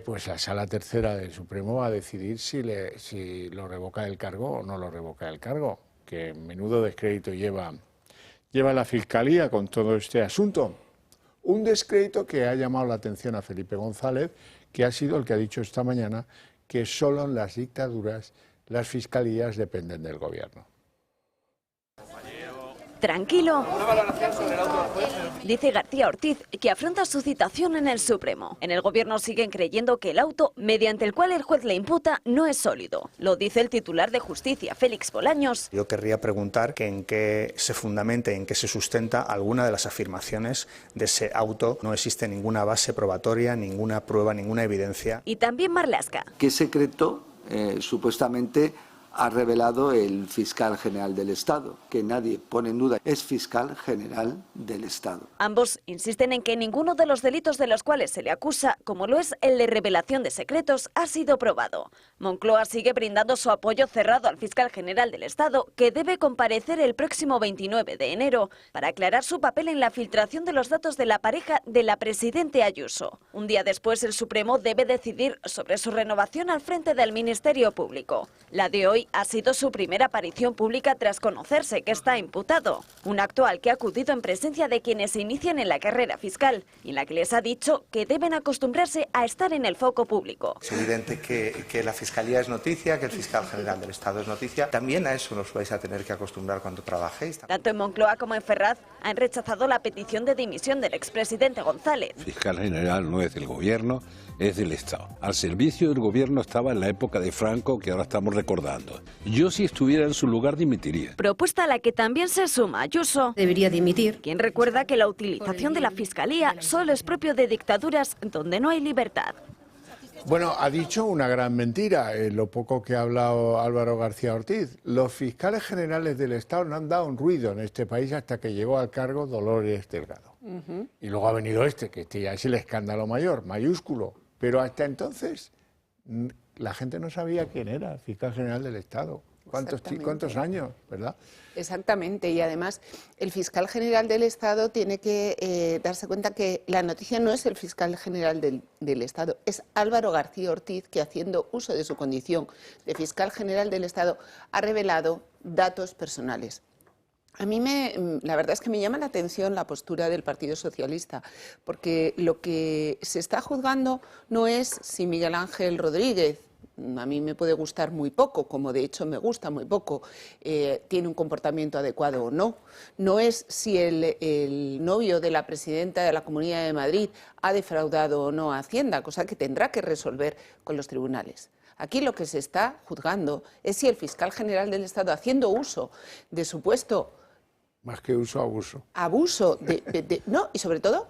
pues la Sala Tercera del Supremo va a decidir si lo revoca del cargo o no lo revoca del cargo, que menudo descrédito lleva la Fiscalía con todo este asunto. Un descrédito que ha llamado la atención a Felipe González, que ha sido el que ha dicho esta mañana que solo en las dictaduras las fiscalías dependen del gobierno. Tranquilo, dice García Ortiz, que afronta su citación en el Supremo. En el gobierno siguen creyendo que el auto, mediante el cual el juez le imputa, no es sólido. Lo dice el titular de Justicia, Félix Bolaños. Yo querría preguntar que en qué se fundamenta, en qué se sustenta alguna de las afirmaciones de ese auto. No existe ninguna base probatoria, ninguna prueba, ninguna evidencia. Y también Marlaska. ¿Qué secreto supuestamente ha revelado el fiscal general del Estado? Que nadie pone en duda, es fiscal general del Estado. Ambos insisten en que ninguno de los delitos de los cuales se le acusa, como lo es el de revelación de secretos, ha sido probado. Moncloa sigue brindando su apoyo cerrado al fiscal general del Estado, que debe comparecer el próximo 29 de enero para aclarar su papel en la filtración de los datos de la pareja de la presidenta Ayuso. Un día después, el Supremo debe decidir sobre su renovación al frente del Ministerio Público. La de hoy ha sido su primera aparición pública tras conocerse que está imputado. Un acto al que ha acudido en presencia de quienes se inician en la carrera fiscal y en la que les ha dicho que deben acostumbrarse a estar en el foco público. Es evidente que la Fiscalía es noticia, que el fiscal general del Estado es noticia. También a eso nos vais a tener que acostumbrar cuando trabajéis. Tanto en Moncloa como en Ferraz han rechazado la petición de dimisión del expresidente González. El fiscal general no es del gobierno, es del Estado. Al servicio del gobierno estaba en la época de Franco, que ahora estamos recordando. Yo, si estuviera en su lugar, dimitiría. Propuesta a la que también se suma Ayuso. Debería dimitir. Quien recuerda que la utilización de la Fiscalía solo es propio de dictaduras donde no hay libertad. Bueno, ha dicho una gran mentira, lo poco que ha hablado Álvaro García Ortiz. Los fiscales generales del Estado no han dado un ruido en este país hasta que llegó al cargo Dolores Delgado. Y luego ha venido que ya es el escándalo mayor, mayúsculo. Pero hasta entonces la gente no sabía quién era el fiscal general del Estado. ¿Cuántos años, verdad? Exactamente, y además el fiscal general del Estado tiene que darse cuenta que la noticia no es el fiscal general del Estado, es Álvaro García Ortiz, que haciendo uso de su condición de fiscal general del Estado ha revelado datos personales. A mí la verdad es que me llama la atención la postura del Partido Socialista, porque lo que se está juzgando no es si Miguel Ángel Rodríguez, a mí me puede gustar muy poco, como de hecho me gusta muy poco, tiene un comportamiento adecuado o no. No es si el novio de la presidenta de la Comunidad de Madrid ha defraudado o no a Hacienda, cosa que tendrá que resolver con los tribunales. Aquí lo que se está juzgando es si el fiscal general del Estado, haciendo uso de su puesto... Más que uso, abuso. Abuso no, y sobre todo,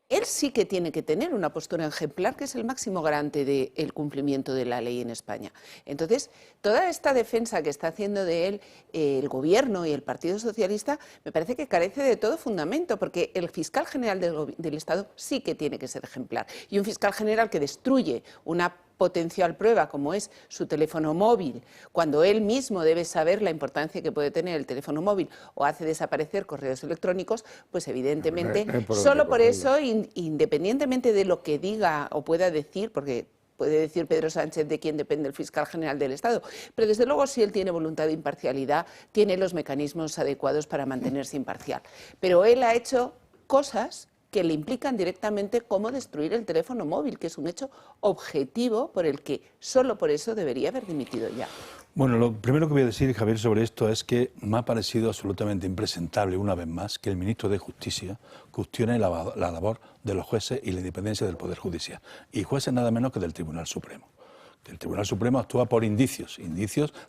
él sí que tiene que tener una postura ejemplar, que es el máximo garante del cumplimiento de la ley en España. Entonces, toda esta defensa que está haciendo de él el Gobierno y el Partido Socialista me parece que carece de todo fundamento, porque el fiscal general del Estado sí que tiene que ser ejemplar. Y un fiscal general que destruye una potencial prueba como es su teléfono móvil, cuando él mismo debe saber la importancia que puede tener el teléfono móvil, o hace desaparecer correos electrónicos, pues evidentemente solo por eso, independientemente de lo que diga o pueda decir, porque puede decir Pedro Sánchez de quién depende el fiscal general del Estado, pero desde luego si él tiene voluntad de imparcialidad, tiene los mecanismos adecuados para mantenerse imparcial. Pero él ha hecho cosas que le implican directamente cómo destruir el teléfono móvil, que es un hecho objetivo por el que solo por eso debería haber dimitido ya. Bueno, lo primero que voy a decir, Javier, sobre esto es que me ha parecido absolutamente impresentable, una vez más, que el ministro de Justicia cuestione la labor de los jueces y la independencia del Poder Judicial. Y jueces nada menos que del Tribunal Supremo. El Tribunal Supremo actúa por indicios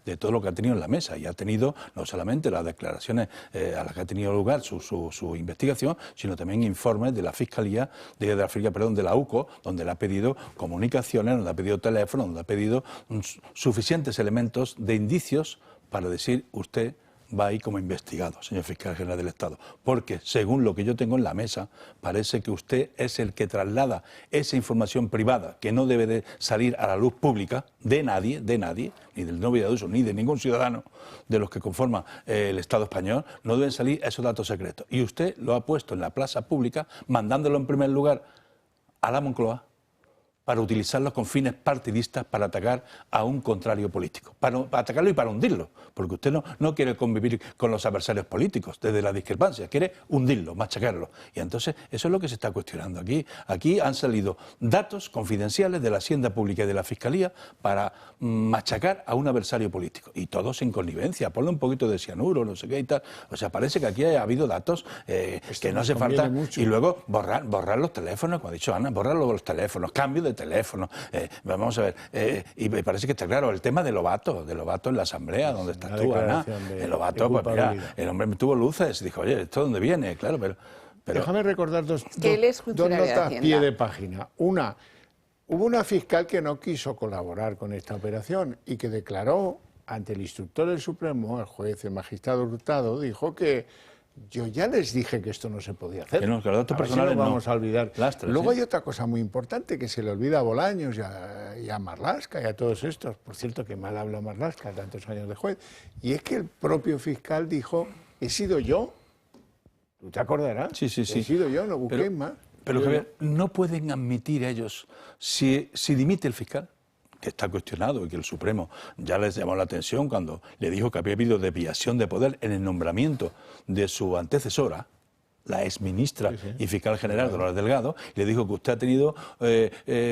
de todo lo que ha tenido en la mesa, y ha tenido no solamente las declaraciones a las que ha tenido lugar su investigación, sino también informes de la Fiscalía, de la UCO, donde le ha pedido comunicaciones, donde ha pedido teléfonos, donde ha pedido suficientes elementos de indicios para decir: usted va ahí como investigado, señor fiscal general del Estado, porque según lo que yo tengo en la mesa, parece que usted es el que traslada esa información privada que no debe de salir a la luz pública de nadie, ni del novio de uso, ni de ningún ciudadano de los que conforman el Estado español, no deben salir esos datos secretos. Y usted lo ha puesto en la plaza pública, mandándolo en primer lugar a la Moncloa, para utilizarlos con fines partidistas, para atacar a un contrario político, para atacarlo y para hundirlo, porque usted no quiere convivir con los adversarios políticos desde la discrepancia, quiere hundirlo, machacarlo. Y entonces eso es lo que se está cuestionando aquí. Aquí han salido datos confidenciales de la Hacienda Pública y de la Fiscalía para machacar a un adversario político, y todos en connivencia, ponle un poquito de cianuro, no sé qué y tal. O sea, parece que aquí ha habido datos que no hace falta, mucho. Y luego borrar los teléfonos, como ha dicho Ana, borrar los teléfonos, cambio de teléfono. Vamos a ver, y me parece que está claro el tema de Lobato en la Asamblea, donde estás tú, Ana. El Lobato, pues mira, el hombre tuvo luces, dijo: oye, ¿esto dónde viene? Claro, pero déjame recordar dos notas a pie de página. Una, hubo una fiscal que no quiso colaborar con esta operación y que declaró ante el instructor del Supremo, el juez, el magistrado Hurtado, dijo que: yo ya les dije que esto no se podía hacer. Que no, que los datos personales no vamos a olvidar. Lastres, luego ¿sí? Hay otra cosa muy importante que se le olvida a Bolaños y a Marlaska y a todos estos. Por cierto, que mal habla Marlaska, tantos años de juez. Y es que el propio fiscal dijo: he sido yo. ¿Tú te acordarás? Sí. He sido yo, no busquéis más. Pero Javier, no pueden admitir ellos, si dimite el fiscal, que está cuestionado y que el Supremo ya les llamó la atención cuando le dijo que había habido desviación de poder en el nombramiento de su antecesora, la exministra y fiscal general Dolores Delgado, le dijo que usted ha tenido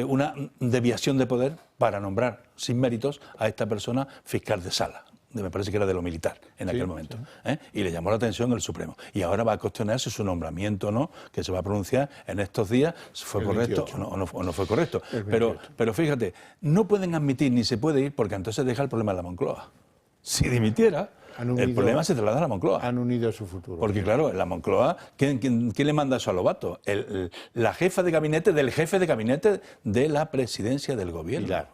una desviación de poder para nombrar sin méritos a esta persona fiscal de sala. Me parece que era de lo militar en aquel momento. Y le llamó la atención el Supremo. Y ahora va a cuestionarse su nombramiento o no, que se va a pronunciar en estos días, si fue correcto o no fue correcto. Pero fíjate, no pueden admitir ni se puede ir, porque entonces deja el problema en la Moncloa. Si dimitiera, el problema se traslada a la Moncloa. Han unido su futuro. Porque claro, en la Moncloa, ¿quién le manda eso a Lobato? La jefa de gabinete del jefe de gabinete de la presidencia del gobierno.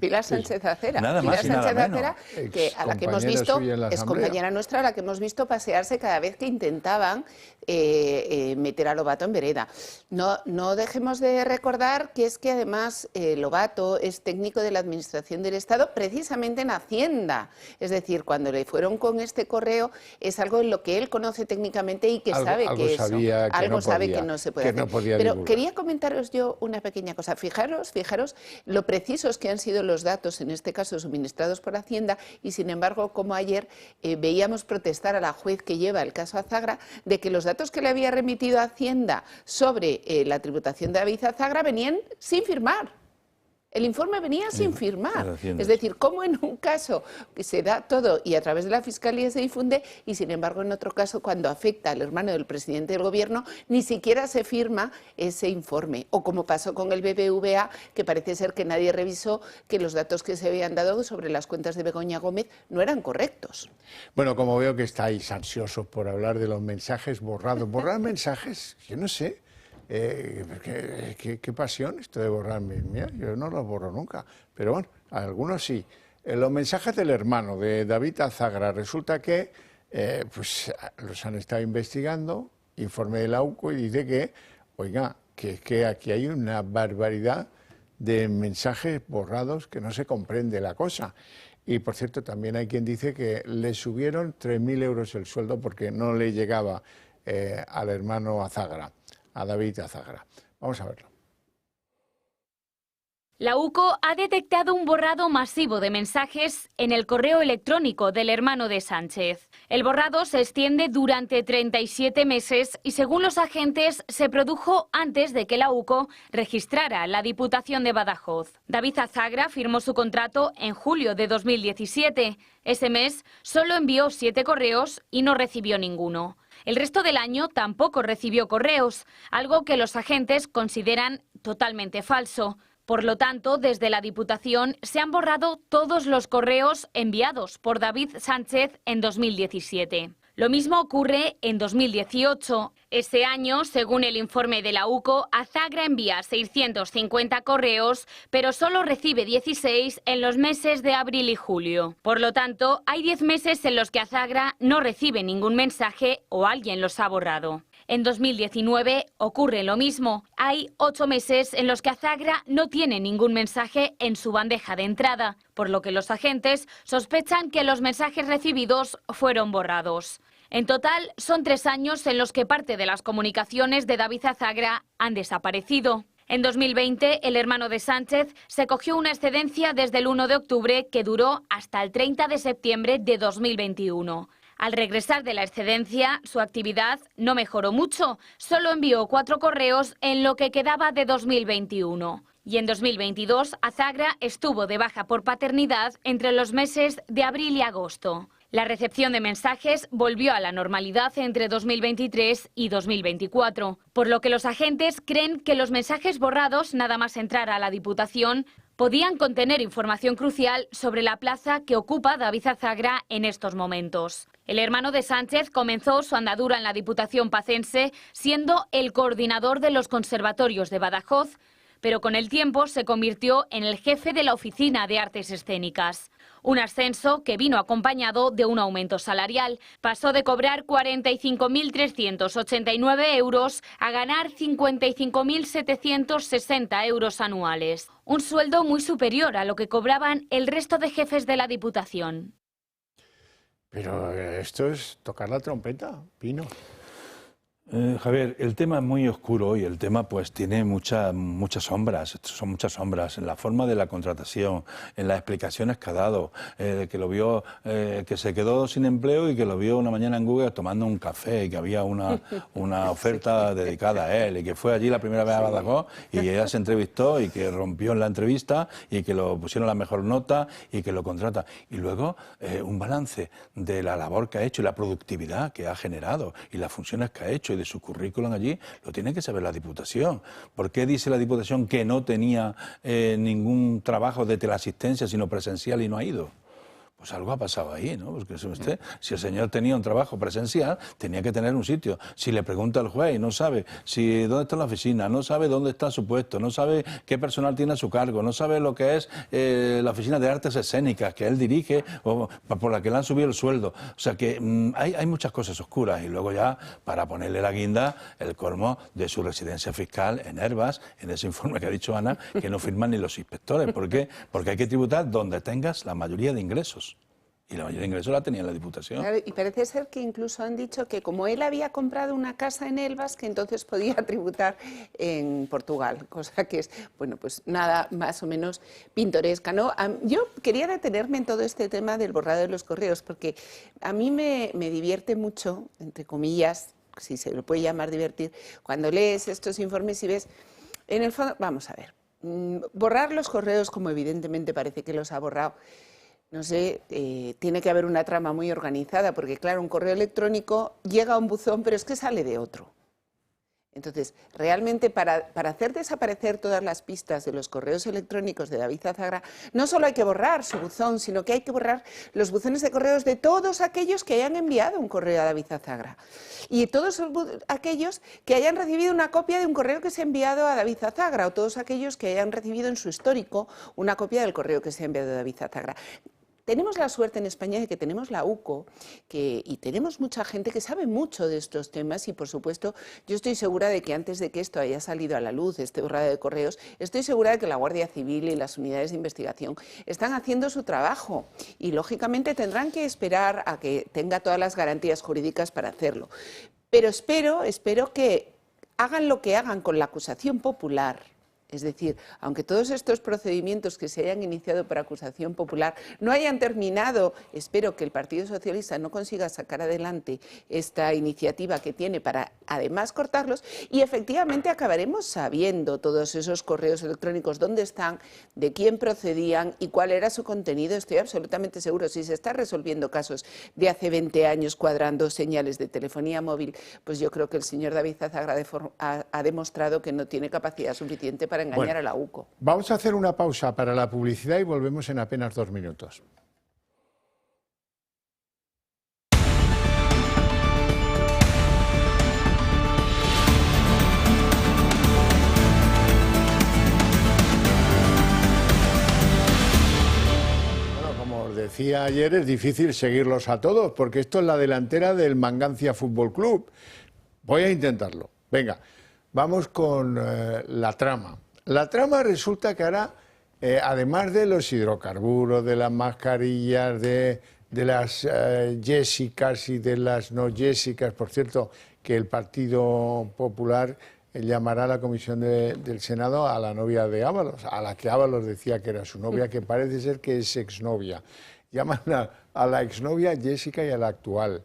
Pilar Sánchez Acera. Nada más Pilar y nada Sánchez menos. Acera, que a la que hemos visto, es compañera nuestra, a la que hemos visto pasearse cada vez que intentaban meter a Lobato en vereda. No dejemos de recordar que es que además Lobato es técnico de la Administración del Estado precisamente en Hacienda. Es decir, cuando le fueron con este correo es algo en lo que él conoce técnicamente y que sabe que eso, algo sabe que no se puede hacer. Pero quería comentaros yo una pequeña cosa. Fijaros lo precisos que han sido los datos, en este caso suministrados por Hacienda, y sin embargo, como ayer veíamos protestar a la juez que lleva el caso Azagra, de que los datos que le había remitido Hacienda sobre la tributación de David Azagra venían sin firmar. El informe venía sin firmar. Es decir, cómo en un caso se da todo y a través de la Fiscalía se difunde y sin embargo en otro caso cuando afecta al hermano del presidente del gobierno ni siquiera se firma ese informe. O como pasó con el BBVA, que parece ser que nadie revisó que los datos que se habían dado sobre las cuentas de Begoña Gómez no eran correctos. Bueno, como veo que estáis ansiosos por hablar de los mensajes borrados. ¿Borrar mensajes? Yo no sé. Qué pasión esto de borrar. Mira, yo no los borro nunca, pero bueno, algunos sí. Los mensajes del hermano de David Azagra, resulta que pues los han estado investigando, informe de la UCO, y dice que, oiga, que aquí hay una barbaridad de mensajes borrados que no se comprende la cosa. Y por cierto, también hay quien dice que le subieron 3.000 euros el sueldo porque no le llegaba al hermano Azagra, a David Azagra. Vamos a verlo. La UCO ha detectado un borrado masivo de mensajes en el correo electrónico del hermano de Sánchez. El borrado se extiende durante 37 meses y, según los agentes, se produjo antes de que la UCO registrara la Diputación de Badajoz. David Azagra firmó su contrato en julio de 2017. Ese mes solo envió 7 correos y no recibió ninguno. El resto del año tampoco recibió correos, algo que los agentes consideran totalmente falso. Por lo tanto, desde la Diputación se han borrado todos los correos enviados por David Sánchez en 2017. Lo mismo ocurre en 2018. Ese año, según el informe de la UCO, Azagra envía 650 correos, pero solo recibe 16 en los meses de abril y julio. Por lo tanto, hay 10 meses en los que Azagra no recibe ningún mensaje o alguien los ha borrado. En 2019 ocurre lo mismo. Hay 8 meses en los que Azagra no tiene ningún mensaje en su bandeja de entrada, por lo que los agentes sospechan que los mensajes recibidos fueron borrados. En total, son 3 años en los que parte de las comunicaciones de David Azagra han desaparecido. En 2020, el hermano de Sánchez se cogió una excedencia desde el 1 de octubre que duró hasta el 30 de septiembre de 2021. Al regresar de la excedencia, su actividad no mejoró mucho. Solo envió 4 correos en lo que quedaba de 2021. Y en 2022, Azagra estuvo de baja por paternidad entre los meses de abril y agosto. La recepción de mensajes volvió a la normalidad entre 2023 y 2024, por lo que los agentes creen que los mensajes borrados, nada más entrar a la Diputación, podían contener información crucial sobre la plaza que ocupa David Azagra en estos momentos. El hermano de Sánchez comenzó su andadura en la Diputación pacense siendo el coordinador de los conservatorios de Badajoz, pero con el tiempo se convirtió en el jefe de la Oficina de Artes Escénicas. Un ascenso que vino acompañado de un aumento salarial. Pasó de cobrar 45.389 euros a ganar 55.760 euros anuales. Un sueldo muy superior a lo que cobraban el resto de jefes de la Diputación. Pero esto es tocar la trompeta, Pino. Javier, el tema es muy oscuro y el tema pues tiene muchas sombras, son muchas sombras en la forma de la contratación, en las explicaciones que ha dado, que lo vio, que se quedó sin empleo y que lo vio una mañana en Google tomando un café y que había una oferta dedicada a él y que fue allí la primera vez a Badajoz y ella se entrevistó y que rompió en la entrevista y que lo pusieron la mejor nota y que lo contrata. Y luego un balance de la labor que ha hecho y la productividad que ha generado y las funciones que ha hecho y de su currículum allí, lo tiene que saber la Diputación. ¿Por qué dice la Diputación que no tenía ningún trabajo de teleasistencia sino presencial y no ha ido? Pues algo ha pasado ahí, ¿no? Porque si el señor tenía un trabajo presencial, tenía que tener un sitio. Si le pregunta al juez y no sabe dónde está la oficina, no sabe dónde está su puesto, no sabe qué personal tiene a su cargo, no sabe lo que es la oficina de artes escénicas que él dirige o por la que le han subido el sueldo. O sea que hay muchas cosas oscuras y luego ya, para ponerle la guinda, el colmo de su residencia fiscal en Hervas, en ese informe que ha dicho Ana, que no firman ni los inspectores. ¿Por qué? Porque hay que tributar donde tengas la mayoría de ingresos. Y la mayoría de ingresos la tenía la Diputación. Claro, y parece ser que incluso han dicho que como él había comprado una casa en Elvas, que entonces podía tributar en Portugal, cosa que es, bueno, pues nada más o menos pintoresca, ¿no? Yo quería detenerme en todo este tema del borrado de los correos, porque a mí me divierte mucho, entre comillas, si se lo puede llamar divertir, cuando lees estos informes y ves, en el fondo, vamos a ver, borrar los correos como evidentemente parece que los ha borrado. No sé, tiene que haber una trama muy organizada, porque claro, un correo electrónico llega a un buzón, pero es que sale de otro. Entonces, realmente para hacer desaparecer todas las pistas de los correos electrónicos de David Zazagra, no solo hay que borrar su buzón, sino que hay que borrar los buzones de correos de todos aquellos que hayan enviado un correo a David Zazagra. Y todos aquellos que hayan recibido una copia de un correo que se ha enviado a David Zazagra, o todos aquellos que hayan recibido en su histórico una copia del correo que se ha enviado a David Zazagra. Tenemos la suerte en España de que tenemos la UCO y tenemos mucha gente que sabe mucho de estos temas y, por supuesto, yo estoy segura de que antes de que esto haya salido a la luz, este borrado de correos, estoy segura de que la Guardia Civil y las unidades de investigación están haciendo su trabajo y, lógicamente, tendrán que esperar a que tenga todas las garantías jurídicas para hacerlo. Pero espero que hagan lo que hagan con la acusación popular. Es decir, aunque todos estos procedimientos que se hayan iniciado por acusación popular no hayan terminado, espero que el Partido Socialista no consiga sacar adelante esta iniciativa que tiene para además cortarlos y efectivamente acabaremos sabiendo todos esos correos electrónicos, dónde están, de quién procedían y cuál era su contenido. Estoy absolutamente seguro, si se está resolviendo casos de hace 20 años cuadrando señales de telefonía móvil, pues yo creo que el señor David Zazagra ha demostrado que no tiene capacidad suficiente para engañar a la UCO. Vamos a hacer una pausa para la publicidad y volvemos en apenas 2 minutos. Bueno, como os decía ayer, es difícil seguirlos a todos, porque esto es la delantera del Mangancia Fútbol Club. Voy a intentarlo. Venga, vamos con la trama. La trama resulta que ahora, además de los hidrocarburos, de las mascarillas, de las Jessicas y de las no Jessicas, por cierto, que el Partido Popular llamará a la comisión del Senado a la novia de Ábalos, a la que Ábalos decía que era su novia, que parece ser que es exnovia. Llaman a la exnovia Jessica y a la actual.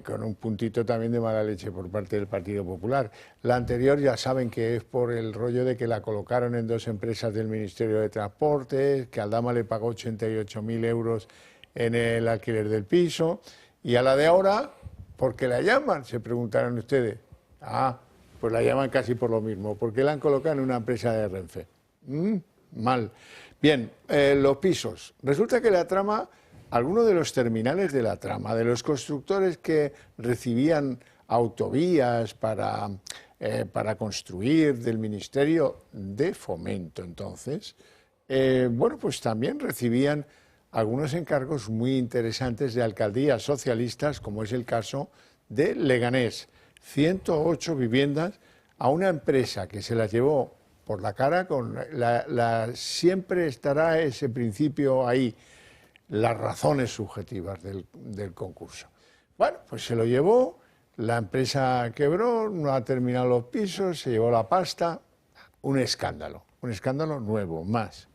Con un puntito también de mala leche por parte del Partido Popular. La anterior ya saben que es por el rollo de que la colocaron en 2 empresas del Ministerio de Transportes, que Aldama le pagó 88.000 euros en el alquiler del piso, y a la de ahora, ¿por qué la llaman? Se preguntarán ustedes. Pues la llaman casi por lo mismo, porque la han colocado en una empresa de Renfe. Mal. Bien, los pisos. Resulta que la trama... Algunos de los terminales de la trama, de los constructores que recibían autovías para construir del Ministerio de Fomento entonces, bueno, pues también recibían algunos encargos muy interesantes de alcaldías socialistas, como es el caso de Leganés. 108 viviendas a una empresa que se las llevó por la cara, siempre estará ese principio ahí, las razones subjetivas del concurso. Bueno, pues se lo llevó, la empresa quebró, no ha terminado los pisos, se llevó la pasta, un escándalo nuevo, más.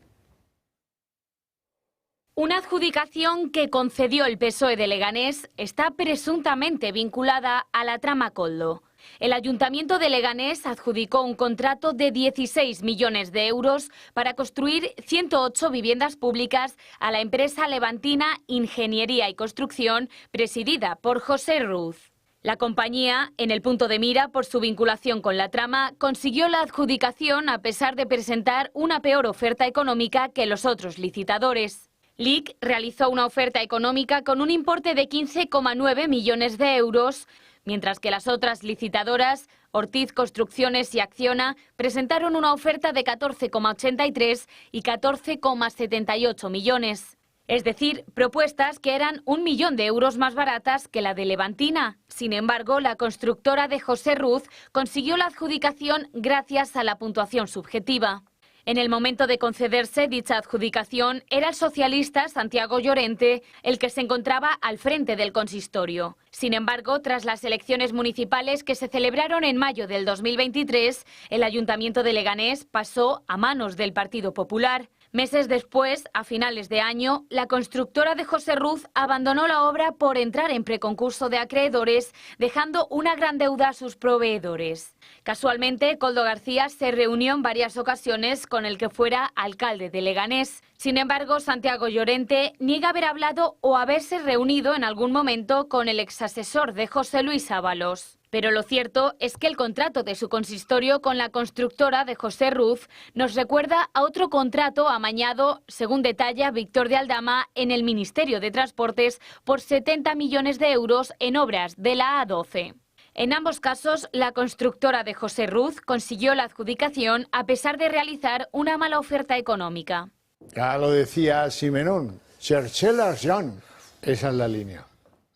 Una adjudicación que concedió el PSOE de Leganés está presuntamente vinculada a la trama Koldo. El Ayuntamiento de Leganés adjudicó un contrato de 16 millones de euros para construir 108 viviendas públicas a la empresa levantina Ingeniería y Construcción, presidida por José Ruz. La compañía, en el punto de mira por su vinculación con la trama, consiguió la adjudicación a pesar de presentar una peor oferta económica que los otros licitadores. LIC realizó una oferta económica con un importe de 15,9 millones de euros, mientras que las otras licitadoras, Ortiz Construcciones y Acciona, presentaron una oferta de 14,83 y 14,78 millones. Es decir, propuestas que eran 1 millón de euros más baratas que la de Levantina. Sin embargo, la constructora de José Ruz consiguió la adjudicación gracias a la puntuación subjetiva. En el momento de concederse dicha adjudicación, era el socialista Santiago Llorente el que se encontraba al frente del consistorio. Sin embargo, tras las elecciones municipales que se celebraron en mayo del 2023, el Ayuntamiento de Leganés pasó a manos del Partido Popular. Meses después, a finales de año, la constructora de José Ruz abandonó la obra por entrar en preconcurso de acreedores, dejando una gran deuda a sus proveedores. Casualmente, Koldo García se reunió en varias ocasiones con el que fuera alcalde de Leganés. Sin embargo, Santiago Llorente niega haber hablado o haberse reunido en algún momento con el exasesor de José Luis Ábalos. Pero lo cierto es que el contrato de su consistorio con la constructora de José Ruz nos recuerda a otro contrato amañado, según detalla Víctor de Aldama, en el Ministerio de Transportes por 70 millones de euros en obras de la A12. En ambos casos, la constructora de José Ruz consiguió la adjudicación a pesar de realizar una mala oferta económica. Ya lo decía Simenón, cherchez l'argent, esa es la línea,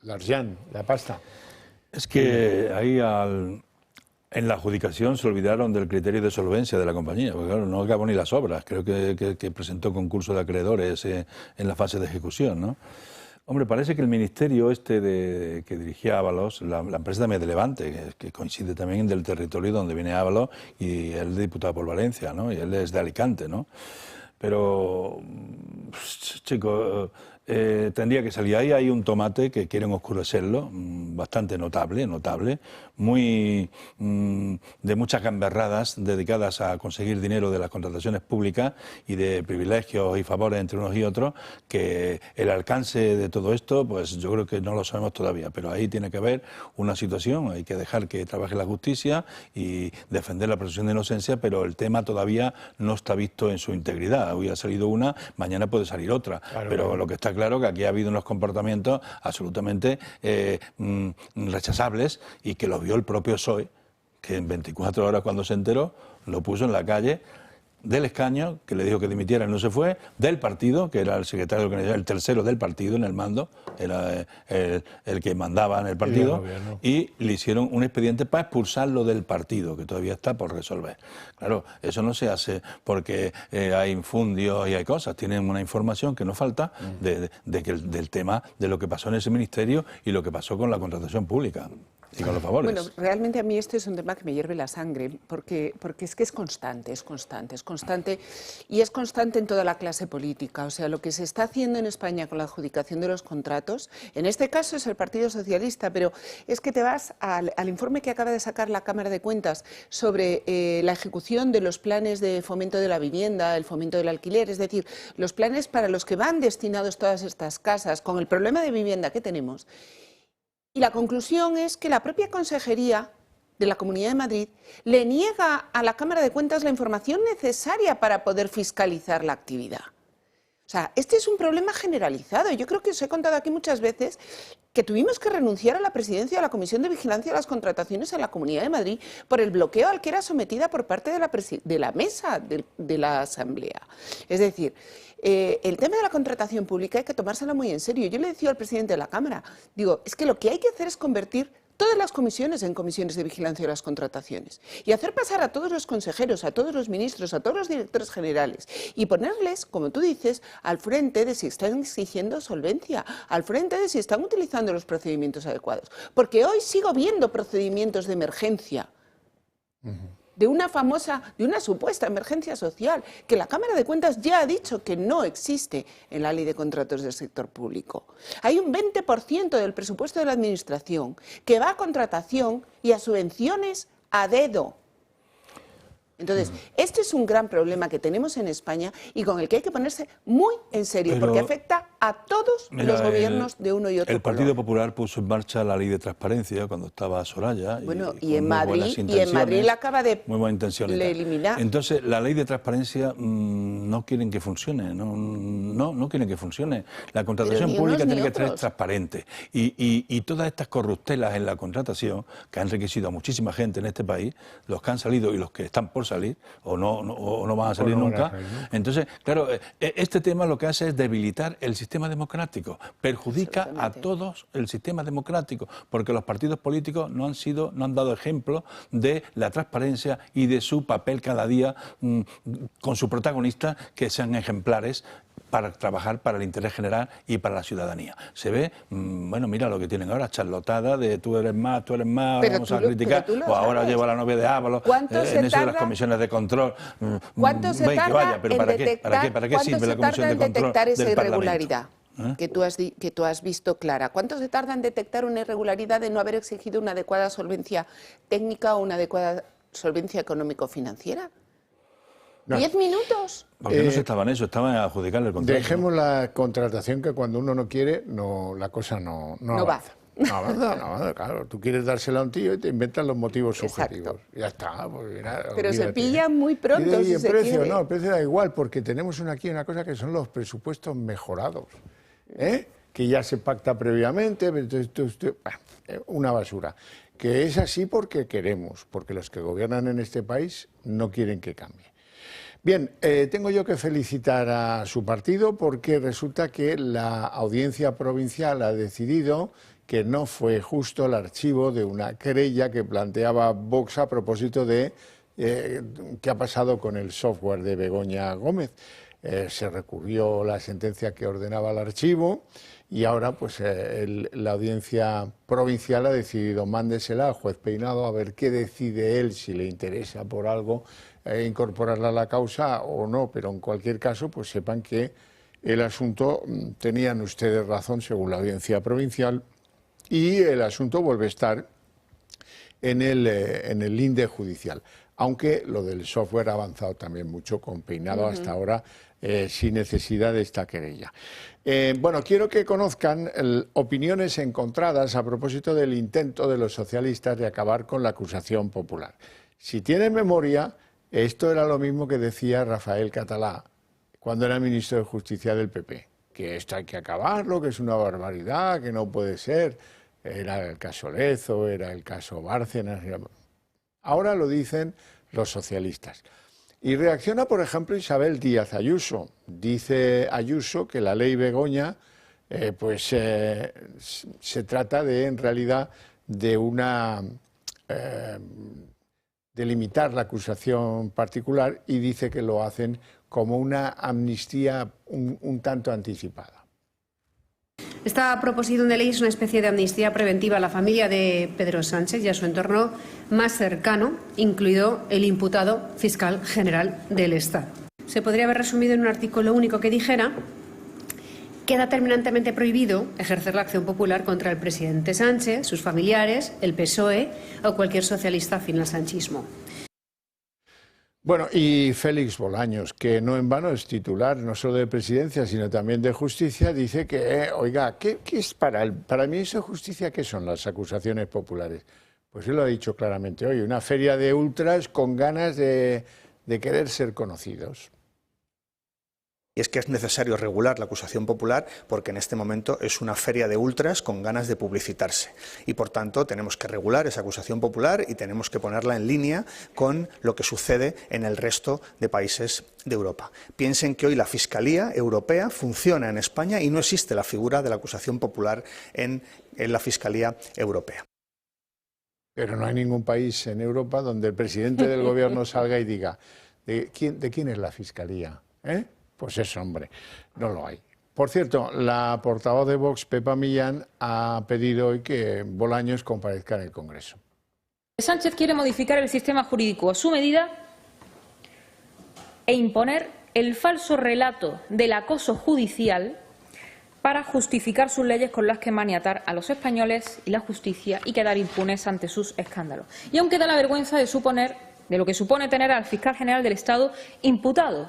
l'argent, la pasta. Es que ahí en la adjudicación se olvidaron del criterio de solvencia de la compañía, porque claro, no acabó ni las obras, creo que presentó concurso de acreedores en la fase de ejecución, ¿no? Hombre, parece que el ministerio que dirigía Ábalos, la empresa también de Levante, que coincide también del territorio donde viene Ábalos, y él es diputado por Valencia, ¿no? Y él es de Alicante, ¿no? Pero, chicos, tendría que salir. Ahí hay un tomate que quieren oscurecerlo, bastante notable, muy de muchas gamberradas dedicadas a conseguir dinero de las contrataciones públicas y de privilegios y favores entre unos y otros, que el alcance de todo esto, pues yo creo que no lo sabemos todavía, pero ahí tiene que haber una situación, hay que dejar que trabaje la justicia y defender la presunción de inocencia, pero el tema todavía no está visto en su integridad. Hoy ha salido una, mañana puede salir otra, claro, pero claro, lo que está claro que aquí ha habido unos comportamientos absolutamente rechazables y que lo vio el propio PSOE, que en 24 horas cuando se enteró lo puso en la calle del escaño, que le dijo que dimitiera y no se fue, del partido, que era el secretario de organización, el tercero del partido en el mando, era el que mandaba en el partido, y le hicieron un expediente para expulsarlo del partido, que todavía está por resolver. Claro, eso no se hace porque hay infundios y hay cosas, tienen una información que no falta del tema de lo que pasó en ese ministerio y lo que pasó con la contratación pública. Y con los favores. Bueno, realmente a mí este es un tema que me hierve la sangre, porque es que es constante y es constante en toda la clase política. O sea, lo que se está haciendo en España con la adjudicación de los contratos, en este caso es el Partido Socialista, pero es que te vas al informe que acaba de sacar la Cámara de Cuentas sobre la ejecución de los planes de fomento de la vivienda, el fomento del alquiler, es decir, los planes para los que van destinados todas estas casas, con el problema de vivienda que tenemos. Y la conclusión es que la propia Consejería de la Comunidad de Madrid le niega a la Cámara de Cuentas la información necesaria para poder fiscalizar la actividad. O sea, este es un problema generalizado. Yo creo que os he contado aquí muchas veces que tuvimos que renunciar a la presidencia de la Comisión de Vigilancia de las Contrataciones en la Comunidad de Madrid por el bloqueo al que era sometida por parte de la mesa de la Asamblea. Es decir, el tema de la contratación pública hay que tomárselo muy en serio. Yo le decía al presidente de la Cámara, digo, es que lo que hay que hacer es convertir todas las comisiones en comisiones de vigilancia de las contrataciones y hacer pasar a todos los consejeros, a todos los ministros, a todos los directores generales y ponerles, como tú dices, al frente de si están exigiendo solvencia, al frente de si están utilizando los procedimientos adecuados. Porque hoy sigo viendo procedimientos de emergencia. De una supuesta emergencia social, que la Cámara de Cuentas ya ha dicho que no existe en la Ley de Contratos del Sector Público. Hay un 20% del presupuesto de la Administración que va a contratación y a subvenciones a dedo. Entonces, este es un gran problema que tenemos en España y con el que hay que ponerse muy en serio, porque afecta a todos los gobiernos de uno y otro. El Partido Popular puso en marcha la ley de transparencia cuando estaba Soraya. Bueno, y en Madrid la acaba de eliminar. Entonces, la ley de transparencia no quieren que funcione, no quieren que funcione. La contratación pública tiene que ser transparente. Y todas estas corruptelas en la contratación, que han enriquecido a muchísima gente en este país, los que han salido y los que están por salir, o no van a salir nunca. Entonces, claro, este tema lo que hace es debilitar el sistema sistema democrático, perjudica a todos el sistema democrático, porque los partidos políticos no han dado ejemplo de la transparencia y de su papel cada día con su protagonista, que sean ejemplares para trabajar para el interés general y para la ciudadanía. Se ve, bueno, mira lo que tienen ahora, charlotada de tú eres más, ahora vamos a criticar, o ahora llevo a la novia de Ábalos, en eso de las comisiones de control. ¿Cuánto se tarda ¿Para qué sirve la comisión de control detectar esa del irregularidad? Que tú has visto clara. ¿Cuánto se tarda en detectar una irregularidad de no haber exigido una adecuada solvencia técnica o una adecuada solvencia económico-financiera? No. 10 minutos. Porque no se estaba en eso, estaban a adjudicarle el contrato. Dejemos la contratación, que cuando uno no quiere, la cosa no avanza. No avanza, claro. Tú quieres dársela a un tío y te inventas los motivos subjetivos. Ya está. Pues, mira, pero olvídate. se pilla muy pronto. Y el precio, no, el precio da igual, porque tenemos aquí una cosa que son los presupuestos mejorados, que ya se pacta previamente, una basura. Que es así porque queremos, porque los que gobiernan en este país no quieren que cambie. Bien, tengo yo que felicitar a su partido, porque resulta que la Audiencia Provincial ha decidido que no fue justo el archivo de una querella que planteaba Vox a propósito de qué ha pasado con el software de Begoña Gómez. Se recurrió la sentencia que ordenaba el archivo y ahora pues la Audiencia Provincial ha decidido, mándesela al juez Peinado a ver qué decide él, si le interesa por algo incorporarla a la causa o no, pero en cualquier caso pues sepan que el asunto, tenían ustedes razón según la Audiencia Provincial, y el asunto vuelve a estar en el linde judicial, aunque lo del software ha avanzado también mucho con Peinado hasta ahora, sin necesidad de esta querella. Bueno, quiero que conozcan opiniones encontradas a propósito del intento de los socialistas de acabar con la acusación popular. Si tienen memoria, esto era lo mismo que decía Rafael Catalá cuando era ministro de Justicia del PP, que esto hay que acabarlo, que es una barbaridad, que no puede ser. Era el caso Lezo, era el caso Bárcenas. Ahora lo dicen los socialistas. Y reacciona, por ejemplo, Isabel Díaz Ayuso. Dice Ayuso que la ley Begoña se trata de, en realidad, de limitar la acusación particular, y dice que lo hacen como una amnistía un tanto anticipada. Esta proposición de ley es una especie de amnistía preventiva a la familia de Pedro Sánchez y a su entorno más cercano, incluido el imputado fiscal general del Estado. Se podría haber resumido en un artículo único que dijera: queda terminantemente prohibido ejercer la acción popular contra el presidente Sánchez, sus familiares, el PSOE o cualquier socialista afín al sanchismo. Bueno, y Félix Bolaños, que no en vano es titular no solo de Presidencia, sino también de Justicia, dice que, oiga, ¿qué es para el ministro de Justicia? ¿Qué son las acusaciones populares? Pues él lo ha dicho claramente hoy, una feria de ultras con ganas de querer ser conocidos. Y es que es necesario regular la acusación popular porque en este momento es una feria de ultras con ganas de publicitarse. Y por tanto tenemos que regular esa acusación popular y tenemos que ponerla en línea con lo que sucede en el resto de países de Europa. Piensen que hoy la Fiscalía Europea funciona en España y no existe la figura de la acusación popular en la Fiscalía Europea. Pero no hay ningún país en Europa donde el presidente del gobierno salga y diga ¿de quién es la Fiscalía? Pues eso, hombre, no lo hay. Por cierto, la portavoz de Vox, Pepa Millán, ha pedido hoy que Bolaños comparezca en el Congreso. Sánchez quiere modificar el sistema jurídico a su medida e imponer el falso relato del acoso judicial para justificar sus leyes con las que maniatar a los españoles y la justicia y quedar impunes ante sus escándalos. Y aún queda la vergüenza de lo que supone tener al fiscal general del Estado imputado.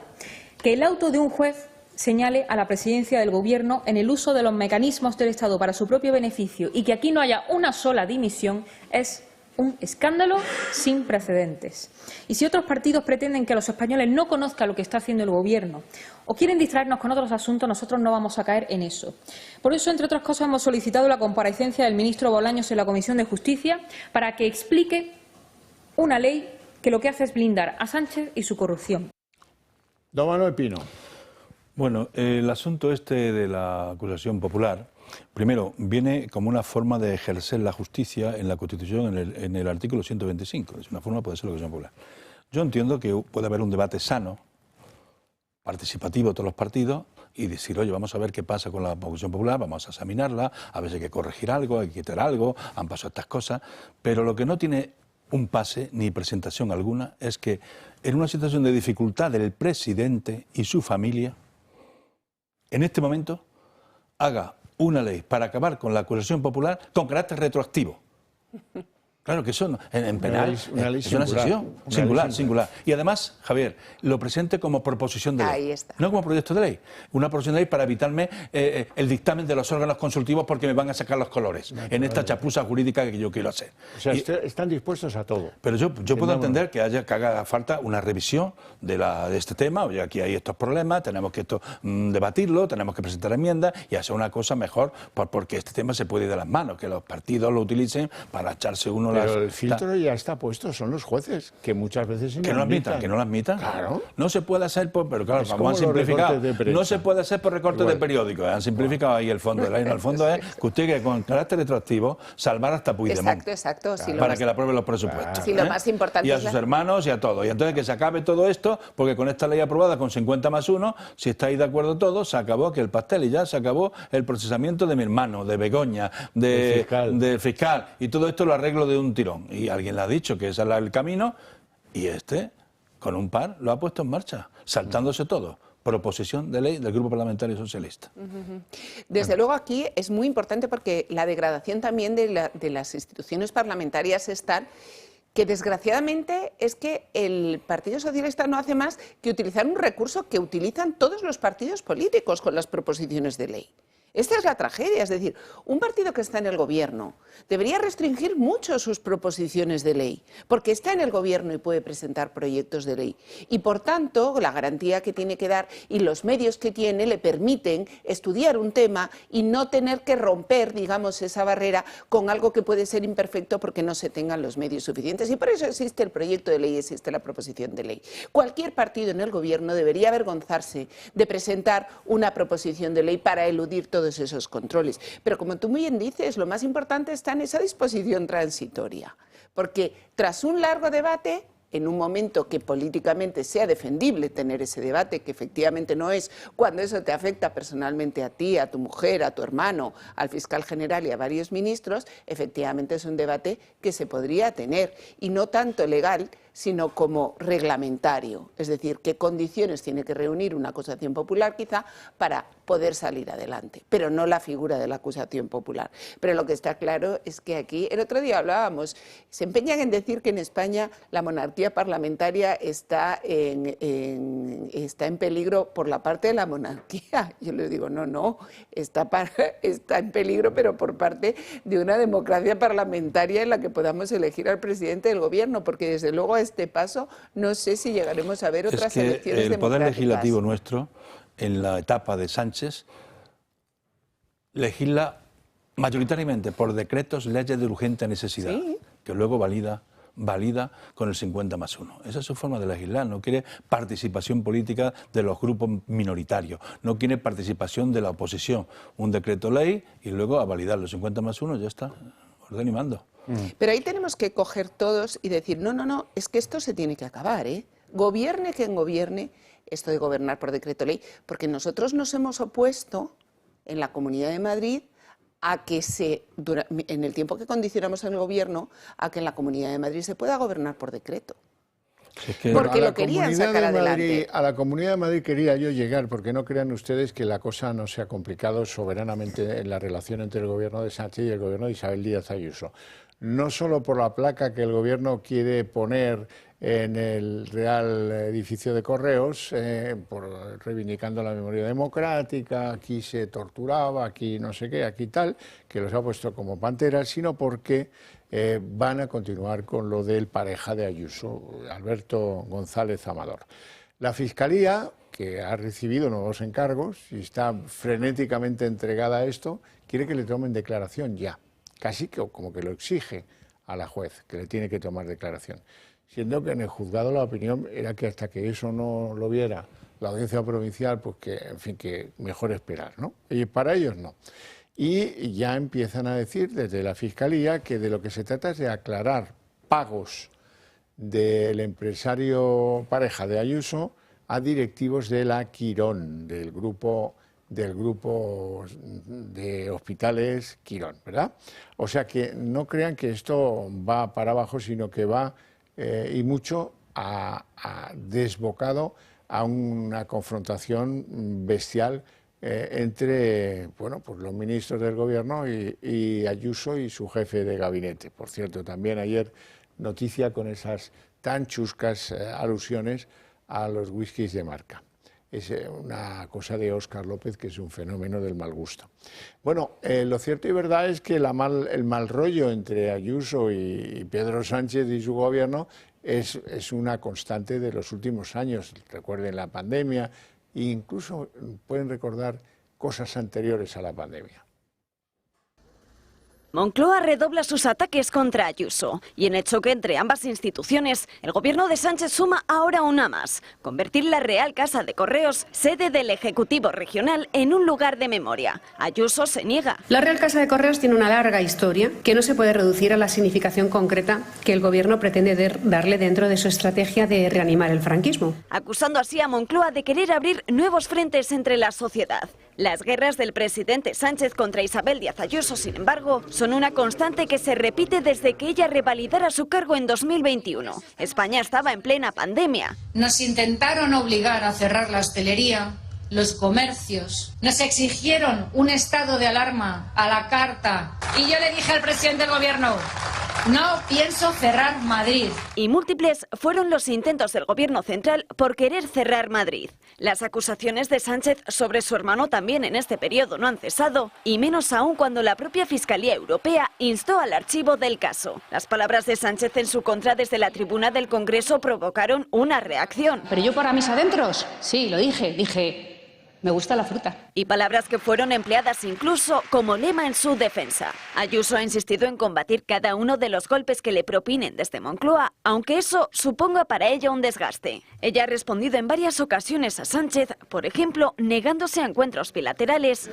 Que el auto de un juez señale a la presidencia del Gobierno en el uso de los mecanismos del Estado para su propio beneficio y que aquí no haya una sola dimisión es un escándalo sin precedentes. Y si otros partidos pretenden que los españoles no conozcan lo que está haciendo el Gobierno o quieren distraernos con otros asuntos, nosotros no vamos a caer en eso. Por eso, entre otras cosas, hemos solicitado la comparecencia del ministro Bolaños en la Comisión de Justicia para que explique una ley que lo que hace es blindar a Sánchez y su corrupción. Don Manuel Pino. Bueno, el asunto este de la acusación popular, primero, viene como una forma de ejercer la justicia en la Constitución en el artículo 125. Es una forma de ser la acusación popular. Yo entiendo que puede haber un debate sano, participativo de todos los partidos, y decir, oye, vamos a ver qué pasa con la acusación popular, vamos a examinarla, a ver si hay que corregir algo, hay que quitar algo, han pasado estas cosas, pero lo que no tiene un pase ni presentación alguna es que en una situación de dificultad del presidente y su familia, en este momento, haga una ley para acabar con la acusación popular con carácter retroactivo. Claro que eso en penal es una decisión singular. Y además, Javier, lo presente como proposición de ley. Ahí está. No como proyecto de ley. Una proposición de ley para evitarme el dictamen de los órganos consultivos porque me van a sacar los colores en esta chapuza jurídica que yo quiero hacer. O sea, están dispuestos a todo. Pero yo puedo entender que haga falta una revisión de este tema. Oye, aquí hay estos problemas, tenemos que debatirlo, tenemos que presentar enmiendas y hacer una cosa mejor porque este tema se puede ir de las manos, que los partidos lo utilicen para echarse uno. Pero el filtro ya está puesto, son los jueces, que muchas veces que no admitan. Claro. No se puede hacer pero claro, como han simplificado, no se puede hacer por recortes de periódicos, han simplificado ahí el fondo de la ley. No, el fondo es que usted que con carácter retroactivo salvar hasta Puigdemont. Exacto. Claro. Para que le aprueben los presupuestos. Sí, lo más importante y a sus hermanos y a todos. Y entonces que se acabe todo esto, porque con esta ley aprobada con 50+1, si estáis de acuerdo todos, se acabó aquí el pastel y ya se acabó el procesamiento de mi hermano, de Begoña, del fiscal. Y todo esto lo arreglo de un tirón. Y alguien le ha dicho que ese es el camino y con un par, lo ha puesto en marcha, saltándose todo. Proposición de ley del Grupo Parlamentario Socialista. Desde luego aquí es muy importante porque la degradación también de las instituciones parlamentarias es tal que desgraciadamente es que el Partido Socialista no hace más que utilizar un recurso que utilizan todos los partidos políticos con las proposiciones de ley. Esta es la tragedia, es decir, un partido que está en el gobierno debería restringir mucho sus proposiciones de ley, porque está en el gobierno y puede presentar proyectos de ley. Y por tanto, la garantía que tiene que dar y los medios que tiene le permiten estudiar un tema y no tener que romper, digamos, esa barrera con algo que puede ser imperfecto porque no se tengan los medios suficientes. Y por eso existe el proyecto de ley, existe la proposición de ley. Cualquier partido en el gobierno debería avergonzarse de presentar una proposición de ley para eludir todos esos controles. Pero como tú muy bien dices, lo más importante está en esa disposición transitoria, porque tras un largo debate, en un momento que políticamente sea defendible tener ese debate, que efectivamente no es cuando eso te afecta personalmente a ti, a tu mujer, a tu hermano, al fiscal general y a varios ministros, efectivamente es un debate que se podría tener, y no tanto legal, sino como reglamentario, es decir, qué condiciones tiene que reunir una acusación popular quizá para poder salir adelante, pero no la figura de la acusación popular. Pero lo que está claro es que aquí, el otro día hablábamos, se empeñan en decir que en España la monarquía parlamentaria está en peligro por la parte de la monarquía. Yo les digo, no, está en peligro, pero por parte de una democracia parlamentaria en la que podamos elegir al presidente del gobierno, porque desde luego a este paso no sé si llegaremos a ver otras elecciones democráticas. El poder legislativo nuestro, en la etapa de Sánchez, legisla mayoritariamente por decretos, leyes de urgente necesidad, que luego valida con el 50+1. Esa es su forma de legislar. No quiere participación política de los grupos minoritarios, no quiere participación de la oposición. Un decreto ley y luego a validar los 50+1, ya está, orden y mando. Pero ahí tenemos que coger todos y decir, no, es que esto se tiene que acabar, gobierne quien gobierne, esto de gobernar por decreto ley, porque nosotros nos hemos opuesto en la Comunidad de Madrid a que en el tiempo que condicionamos el gobierno, a que en la Comunidad de Madrid se pueda gobernar por decreto. Porque lo querían sacar adelante. A la Comunidad de Madrid quería yo llegar, porque no crean ustedes que la cosa no se ha complicado soberanamente en la relación entre el gobierno de Sánchez y el gobierno de Isabel Díaz Ayuso. No solo por la placa que el gobierno quiere poner en el Real Edificio de Correos, reivindicando la memoria democrática, aquí se torturaba, aquí no sé qué, aquí tal, que los ha puesto como panteras, sino porque van a continuar con lo del pareja de Ayuso, Alberto González Amador. La Fiscalía, que ha recibido nuevos encargos y está frenéticamente entregada a esto, quiere que le tomen declaración ya, casi que como que lo exige a la juez, que le tiene que tomar declaración. Siendo que en el juzgado la opinión era que hasta que eso no lo viera la audiencia provincial, pues que, en fin, que mejor esperar, ¿no? Y para ellos no. Y ya empiezan a decir desde la Fiscalía que de lo que se trata es de aclarar pagos del empresario pareja de Ayuso a directivos de la Quirón, del grupo de hospitales Quirón, ¿verdad? O sea que no crean que esto va para abajo, sino que va y mucho desbocado a una confrontación bestial entre pues los ministros del gobierno y Ayuso y su jefe de gabinete. Por cierto, también ayer noticia con esas tan chuscas alusiones a los whiskies de marca. Es una cosa de Óscar López, que es un fenómeno del mal gusto. Bueno, lo cierto y verdad es que el mal rollo entre Ayuso y Pedro Sánchez y su gobierno es una constante de los últimos años. Recuerden la pandemia e incluso pueden recordar cosas anteriores a la pandemia. Moncloa redobla sus ataques contra Ayuso y en el choque entre ambas instituciones, el gobierno de Sánchez suma ahora una más: convertir la Real Casa de Correos, sede del Ejecutivo Regional, en un lugar de memoria. Ayuso se niega. La Real Casa de Correos tiene una larga historia que no se puede reducir a la significación concreta que el gobierno pretende darle dentro de su estrategia de reanimar el franquismo. Acusando así a Moncloa de querer abrir nuevos frentes entre la sociedad. Las guerras del presidente Sánchez contra Isabel Díaz Ayuso, sin embargo, son una constante que se repite desde que ella revalidara su cargo en 2021. España estaba en plena pandemia. Nos intentaron obligar a cerrar la hostelería, los comercios. Nos exigieron un estado de alarma a la carta. Y yo le dije al presidente del gobierno: no pienso cerrar Madrid. Y múltiples fueron los intentos del gobierno central por querer cerrar Madrid. Las acusaciones de Sánchez sobre su hermano también en este periodo no han cesado, y menos aún cuando la propia Fiscalía Europea instó al archivo del caso. Las palabras de Sánchez en su contra desde la tribuna del Congreso provocaron una reacción. Pero yo para mis adentros, sí, lo dije, me gusta la fruta. Y palabras que fueron empleadas incluso como lema en su defensa. Ayuso ha insistido en combatir cada uno de los golpes que le propinen desde Moncloa, aunque eso suponga para ella un desgaste. Ella ha respondido en varias ocasiones a Sánchez, por ejemplo, negándose a encuentros bilaterales.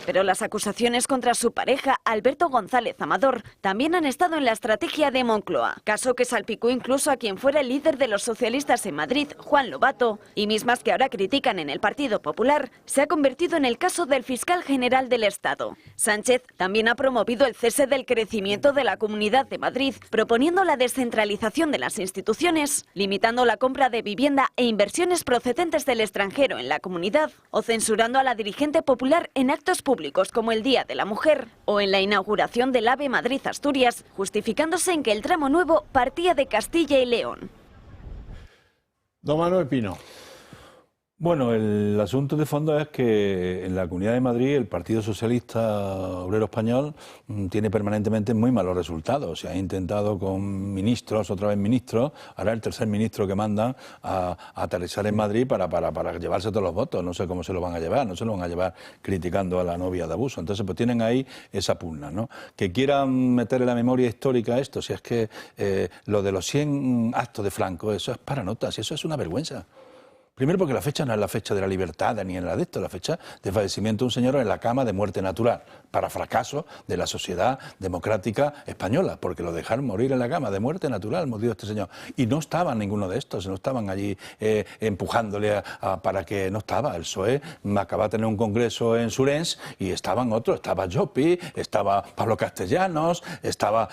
Pero las acusaciones contra su pareja, Alberto González Amador, también han estado en la estrategia de Moncloa, caso que salpicó incluso a quien fuera el líder de los socialistas en Madrid, Juan Lobato, y mismas que ahora critican en el Partido Popular, se ha convertido en el caso del fiscal general del Estado. Sánchez también ha promovido el cese del crecimiento de la Comunidad de Madrid, proponiendo la descentralización de las instituciones, limitando la compra de vivienda e inversiones procedentes del extranjero en la comunidad, o censurando a la dirigente popular en actos públicos como el Día de la Mujer o en la inauguración del AVE Madrid-Asturias, justificándose en que el tramo nuevo partía de Castilla y León. Don Manuel Pino. Bueno, el asunto de fondo es que en la Comunidad de Madrid el Partido Socialista Obrero Español tiene permanentemente muy malos resultados. Se ha intentado con ministros, otra vez ministros, ahora el tercer ministro que mandan a aterrizar en Madrid para llevarse todos los votos. No sé cómo se lo van a llevar, no se lo van a llevar criticando a la novia de abuso. Entonces pues tienen ahí esa pugna, ¿no? Que quieran meter en la memoria histórica esto, si es que lo de los 100 actos de Franco, eso es para notas y eso es una vergüenza. Primero porque la fecha no es la fecha de la libertad ni en la de esto, la fecha de fallecimiento de un señor en la cama de muerte natural, para fracaso de la sociedad democrática española, porque lo dejaron morir en la cama de muerte natural, murió este señor. Y no estaban ninguno de estos, no estaban allí empujándole para que no estaba. El PSOE acaba de tener un congreso en Surens y estaban otros, estaba Llopi, estaba Pablo Castellanos, estaba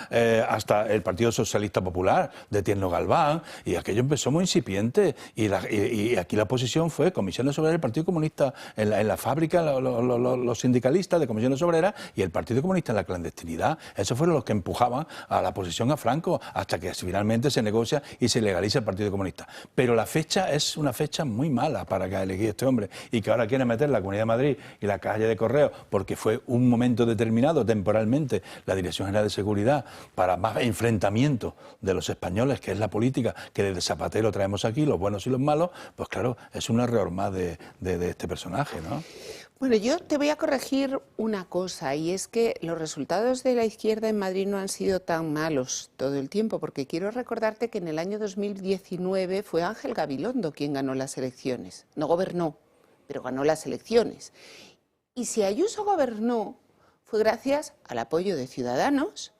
hasta el Partido Socialista Popular de Tierno Galván, y aquello empezó muy incipiente y aquí la oposición fue Comisiones Obreras, el Partido Comunista en la fábrica, los sindicalistas de Comisiones Obreras y el Partido Comunista en la clandestinidad. Esos fueron los que empujaban a la oposición a Franco hasta que finalmente se negocia y se legaliza el Partido Comunista. Pero la fecha es una fecha muy mala para que elegí este hombre y que ahora quiere meter la Comunidad de Madrid y la calle de Correos porque fue un momento determinado temporalmente la Dirección General de Seguridad para más enfrentamiento de los españoles, que es la política que desde Zapatero traemos aquí, los buenos y los malos, pues claro, es un error más de este personaje, ¿no? Bueno, yo te voy a corregir una cosa, y es que los resultados de la izquierda en Madrid no han sido tan malos todo el tiempo, porque quiero recordarte que en el año 2019 fue Ángel Gabilondo quien ganó las elecciones. No gobernó, pero ganó las elecciones. Y si Ayuso gobernó, fue gracias al apoyo de Ciudadanos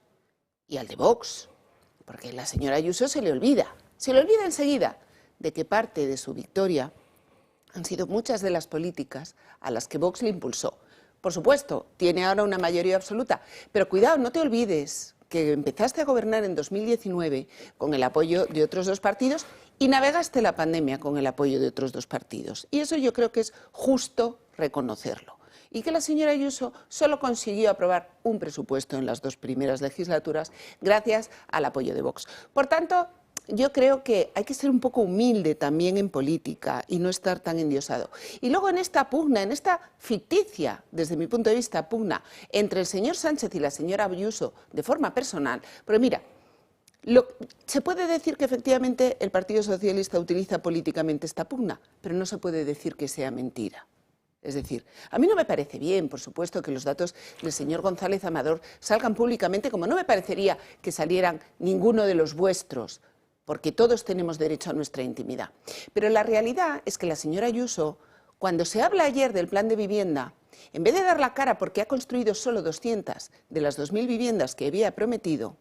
y al de Vox, porque a la señora Ayuso se le olvida enseguida de que parte de su victoria han sido muchas de las políticas a las que Vox le impulsó. Por supuesto, tiene ahora una mayoría absoluta, pero cuidado, no te olvides que empezaste a gobernar en 2019 con el apoyo de otros dos partidos y navegaste la pandemia con el apoyo de otros dos partidos. Y eso yo creo que es justo reconocerlo. Y que la señora Ayuso solo consiguió aprobar un presupuesto en las 2 primeras legislaturas gracias al apoyo de Vox. Por tanto, yo creo que hay que ser un poco humilde también en política y no estar tan endiosado. Y luego en esta pugna, en esta ficticia, desde mi punto de vista, pugna entre el señor Sánchez y la señora Ayuso de forma personal, pero mira, se puede decir que efectivamente el Partido Socialista utiliza políticamente esta pugna, pero no se puede decir que sea mentira. Es decir, a mí no me parece bien, por supuesto, que los datos del señor González Amador salgan públicamente, como no me parecería que salieran ninguno de los vuestros, porque todos tenemos derecho a nuestra intimidad. Pero la realidad es que la señora Ayuso, cuando se habla ayer del plan de vivienda, en vez de dar la cara porque ha construido solo 200 de las 2.000 viviendas que había prometido,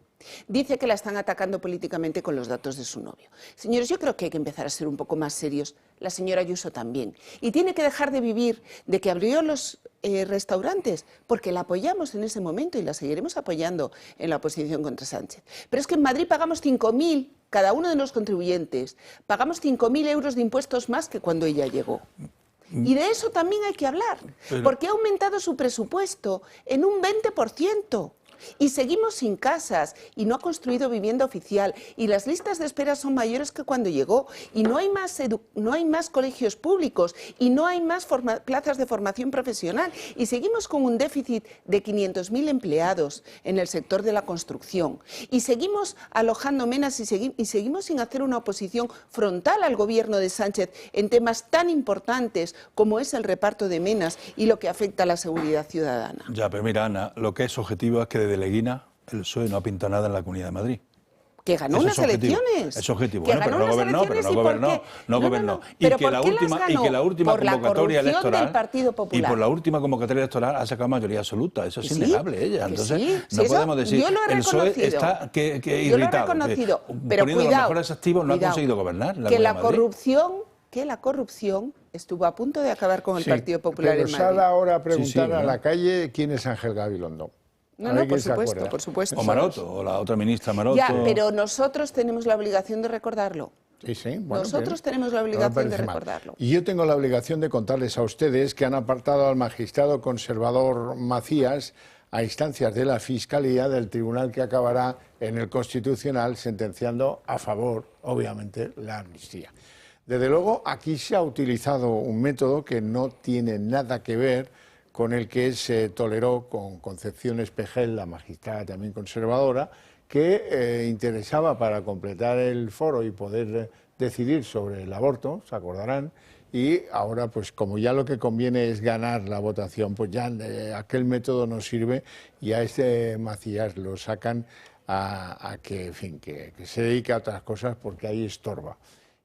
dice que la están atacando políticamente con los datos de su novio. Señores, yo creo que hay que empezar a ser un poco más serios, la señora Ayuso también. Y tiene que dejar de vivir de que abrió los restaurantes, porque la apoyamos en ese momento y la seguiremos apoyando en la oposición contra Sánchez. Pero es que en Madrid pagamos 5.000, cada uno de los contribuyentes, pagamos 5.000 euros de impuestos más que cuando ella llegó. Y de eso también hay que hablar, porque ha aumentado su presupuesto en un 20%. Y seguimos sin casas y no ha construido vivienda oficial y las listas de espera son mayores que cuando llegó y no hay más colegios públicos y no hay más plazas de formación profesional y seguimos con un déficit de 500.000 empleados en el sector de la construcción y seguimos alojando menas y seguimos sin hacer una oposición frontal al gobierno de Sánchez en temas tan importantes como es el reparto de menas y lo que afecta a la seguridad ciudadana. Ya, pero mira, Ana, lo que es objetivo es que de Leguina el PSOE no ha pintado nada en la Comunidad de Madrid. Que ganó unas elecciones. Es objetivo. Bueno, pero no gobernó. Y que la última convocatoria electoral y por la última convocatoria electoral ha sacado mayoría absoluta. Eso es innegable ella. Entonces no podemos decir el PSOE está irritado. Pero poniendo los mejores activos no ha conseguido gobernar. Que la corrupción estuvo a punto de acabar con el Partido Popular en Madrid. Pero sale ahora a preguntar a la calle quién es Ángel Gabilondo. No, por supuesto. O Maroto, o la otra ministra Maroto. Ya, pero nosotros tenemos la obligación de recordarlo. Sí, bueno, nosotros tenemos la obligación de recordarlo. Y yo tengo la obligación de contarles a ustedes que han apartado al magistrado conservador Macías a instancias de la Fiscalía del tribunal que acabará en el Constitucional sentenciando a favor, obviamente, la amnistía. Desde luego, aquí se ha utilizado un método que no tiene nada que ver con el que se toleró con Concepción Espejel, la magistrada también conservadora, que interesaba para completar el foro y poder decidir sobre el aborto, se acordarán, y ahora, pues como ya lo que conviene es ganar la votación, pues ya aquel método no sirve y a este Macías lo sacan a que, en fin, que se dedique a otras cosas porque ahí estorba.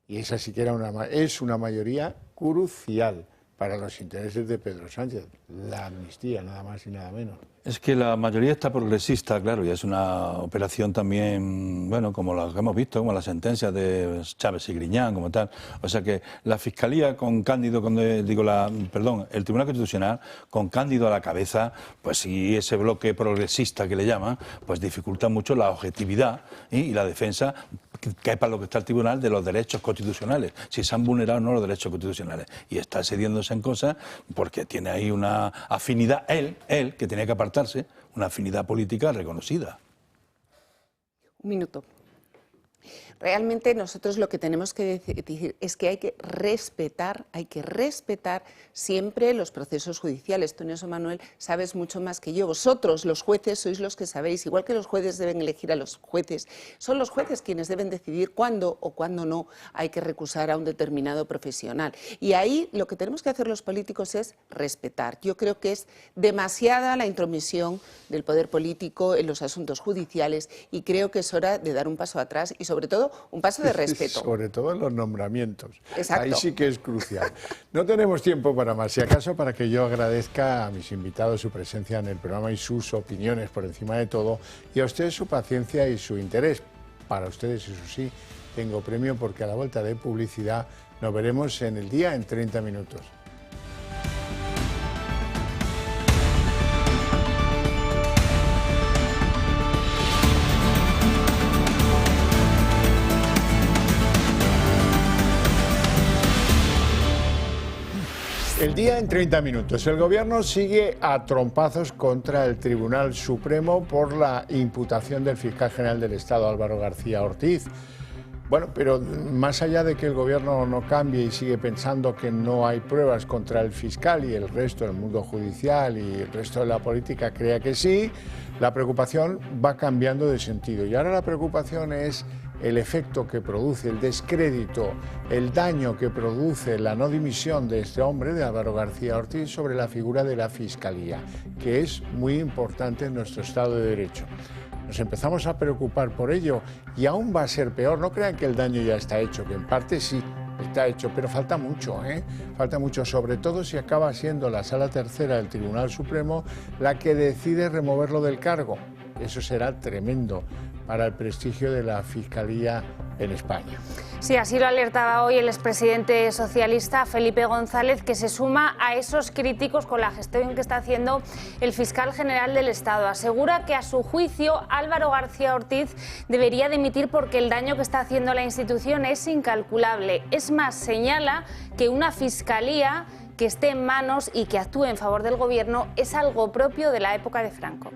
Y esa sí que es una mayoría crucial para los intereses de Pedro Sánchez, la amnistía, nada más y nada menos. Es que la mayoría está progresista, claro, y es una operación también, bueno, como la que hemos visto, como las sentencias de Chávez y Griñán, como tal. O sea que la Fiscalía con Cándido, el Tribunal Constitucional, con Cándido a la cabeza, pues sí, ese bloque progresista que le llaman, pues dificulta mucho la objetividad y la defensa, que es para lo que está el Tribunal, de los derechos constitucionales, si se han vulnerado o no los derechos constitucionales. Y está excediéndose en cosas porque tiene ahí una afinidad, él, que tenía que apartarse, una afinidad política reconocida. Un minuto. Realmente nosotros lo que tenemos que decir es que hay que respetar siempre los procesos judiciales. Tú en eso, Manuel, sabes mucho más que yo. Vosotros, los jueces, sois los que sabéis, igual que los jueces deben elegir a los jueces, son los jueces quienes deben decidir cuándo o cuándo no hay que recusar a un determinado profesional. Y ahí lo que tenemos que hacer los políticos es respetar. Yo creo que es demasiada la intromisión del poder político en los asuntos judiciales y creo que es hora de dar un paso atrás y sobre todo un paso de respeto. Sobre todo en los nombramientos. Exacto. Ahí sí que es crucial. No tenemos tiempo para más. Si acaso, para que yo agradezca a mis invitados su presencia en el programa y sus opiniones por encima de todo, y a ustedes su paciencia y su interés. Para ustedes, eso sí, tengo premio porque a la vuelta de publicidad nos veremos en el día en 30 minutos. El día en 30 minutos. El Gobierno sigue a trompazos contra el Tribunal Supremo por la imputación del fiscal general del Estado, Álvaro García Ortiz. Bueno, pero más allá de que el Gobierno no cambie y sigue pensando que no hay pruebas contra el fiscal y el resto del mundo judicial y el resto de la política crea que sí, la preocupación va cambiando de sentido. Y ahora la preocupación es el efecto que produce, el descrédito, el daño que produce la no dimisión de este hombre, de Álvaro García Ortiz, sobre la figura de la Fiscalía, que es muy importante en nuestro Estado de Derecho. Nos empezamos a preocupar por ello y aún va a ser peor. No crean que el daño ya está hecho, que en parte sí está hecho, pero falta mucho, falta mucho, sobre todo si acaba siendo la Sala Tercera del Tribunal Supremo la que decide removerlo del cargo. Eso será tremendo para el prestigio de la Fiscalía en España. Sí, así lo alertaba hoy el expresidente socialista Felipe González, que se suma a esos críticos con la gestión que está haciendo el fiscal general del Estado. Asegura que a su juicio Álvaro García Ortiz debería dimitir porque el daño que está haciendo a la institución es incalculable. Es más, señala que una fiscalía que esté en manos y que actúe en favor del gobierno es algo propio de la época de Franco.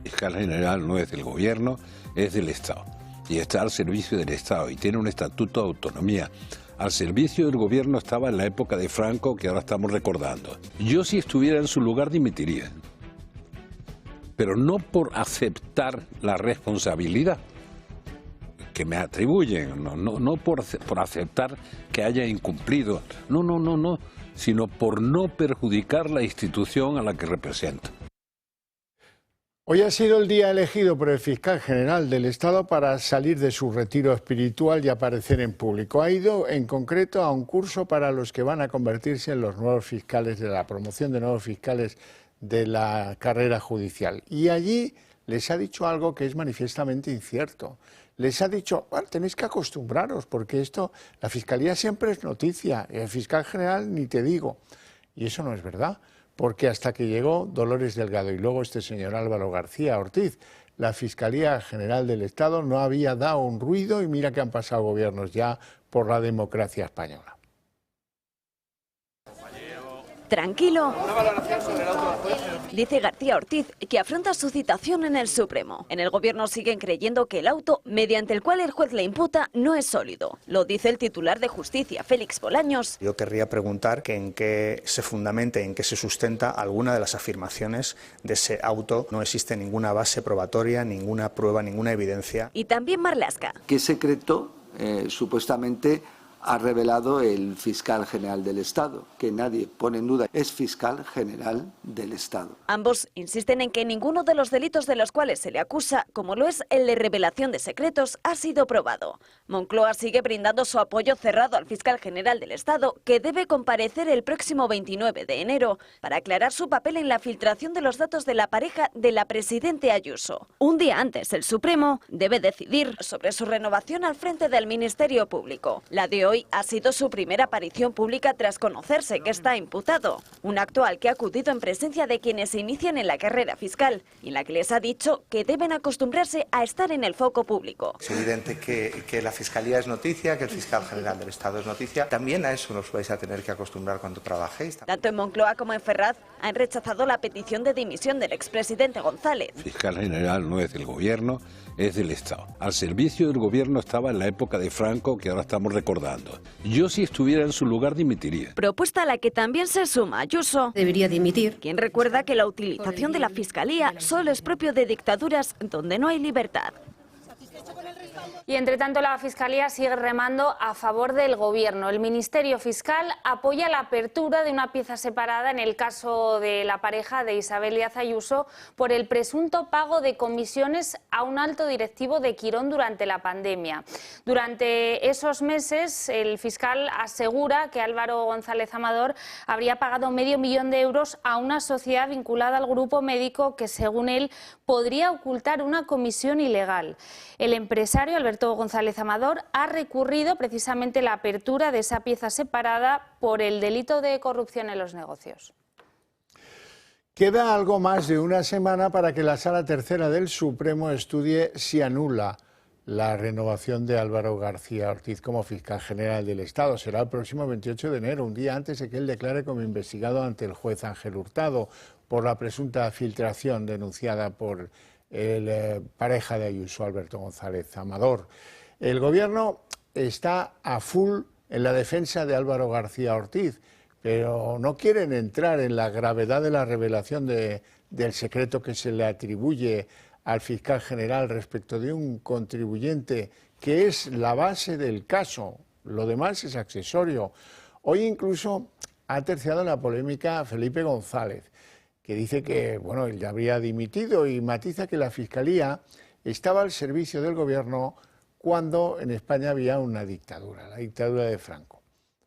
El fiscal general no es del gobierno, es del Estado. Y está al servicio del Estado y tiene un estatuto de autonomía. Al servicio del gobierno estaba en la época de Franco, que ahora estamos recordando. Yo, si estuviera en su lugar, dimitiría. Pero no por aceptar la responsabilidad que me atribuyen, no por aceptar que haya incumplido, no, sino por no perjudicar la institución a la que represento. Hoy ha sido el día elegido por el fiscal general del Estado para salir de su retiro espiritual y aparecer en público. Ha ido en concreto a un curso para los que van a convertirse en los nuevos fiscales de la promoción de nuevos fiscales de la carrera judicial. Y allí les ha dicho algo que es manifiestamente incierto. Les ha dicho, bueno, tenéis que acostumbraros porque esto, la Fiscalía siempre es noticia, el fiscal general ni te digo. Y eso no es verdad. Porque hasta que llegó Dolores Delgado y luego este señor Álvaro García Ortiz, la Fiscalía General del Estado no había dado un ruido y mira que han pasado gobiernos ya por la democracia española. Tranquilo, dice García Ortiz, que afronta su citación en el Supremo. En el gobierno siguen creyendo que el auto, mediante el cual el juez le imputa, no es sólido. Lo dice el titular de Justicia, Félix Bolaños. Yo querría preguntar que en qué se fundamenta, en qué se sustenta alguna de las afirmaciones de ese auto. No existe ninguna base probatoria, ninguna prueba, ninguna evidencia. Y también Marlaska. ¿Qué secreto supuestamente ha revelado el fiscal general del Estado? Que nadie pone en duda, es fiscal general del Estado. Ambos insisten en que ninguno de los delitos de los cuales se le acusa, como lo es el de revelación de secretos, ha sido probado. Moncloa sigue brindando su apoyo cerrado al fiscal general del Estado, que debe comparecer el próximo 29 de enero para aclarar su papel en la filtración de los datos de la pareja de la presidenta Ayuso. Un día antes, el Supremo debe decidir sobre su renovación al frente del Ministerio Público. La de hoy ha sido su primera aparición pública tras conocerse que está imputado. Un acto al que ha acudido en presencia de quienes se inician en la carrera fiscal y en la que les ha dicho que deben acostumbrarse a estar en el foco público. Es evidente que la Fiscalía es noticia, que el Fiscal General del Estado es noticia. También a eso nos vais a tener que acostumbrar cuando trabajéis. Tanto en Moncloa como en Ferraz han rechazado la petición de dimisión del expresidente González. El fiscal general no es del gobierno, es del Estado. Al servicio del gobierno estaba en la época de Franco, que ahora estamos recordando. Yo, si estuviera en su lugar, dimitiría. Propuesta a la que también se suma Ayuso. Debería dimitir. Quien recuerda que la utilización de la Fiscalía solo es propio de dictaduras donde no hay libertad. Y entre tanto la Fiscalía sigue remando a favor del Gobierno. El Ministerio Fiscal apoya la apertura de una pieza separada en el caso de la pareja de Isabel Díaz Ayuso por el presunto pago de comisiones a un alto directivo de Quirón durante la pandemia. Durante esos meses el fiscal asegura que Álvaro González Amador habría pagado medio millón de euros a una sociedad vinculada al grupo médico que, según él, podría ocultar una comisión ilegal. El empresario Alberto González Amador ha recurrido precisamente la apertura de esa pieza separada por el delito de corrupción en los negocios. Queda algo más de una semana para que la Sala Tercera del Supremo estudie si anula la renovación de Álvaro García Ortiz como fiscal general del Estado. Será el próximo 28 de enero, un día antes de que él declare como investigado ante el juez Ángel Hurtado por la presunta filtración denunciada por el pareja de Ayuso, Alberto González Amador. El Gobierno está a full en la defensa de Álvaro García Ortiz, pero no quieren entrar en la gravedad de la revelación del secreto que se le atribuye al fiscal general respecto de un contribuyente que es la base del caso. Lo demás es accesorio. Hoy incluso ha terciado la polémica Felipe González, que dice que bueno, él ya habría dimitido y matiza que la Fiscalía estaba al servicio del Gobierno cuando en España había una dictadura, la dictadura de Franco.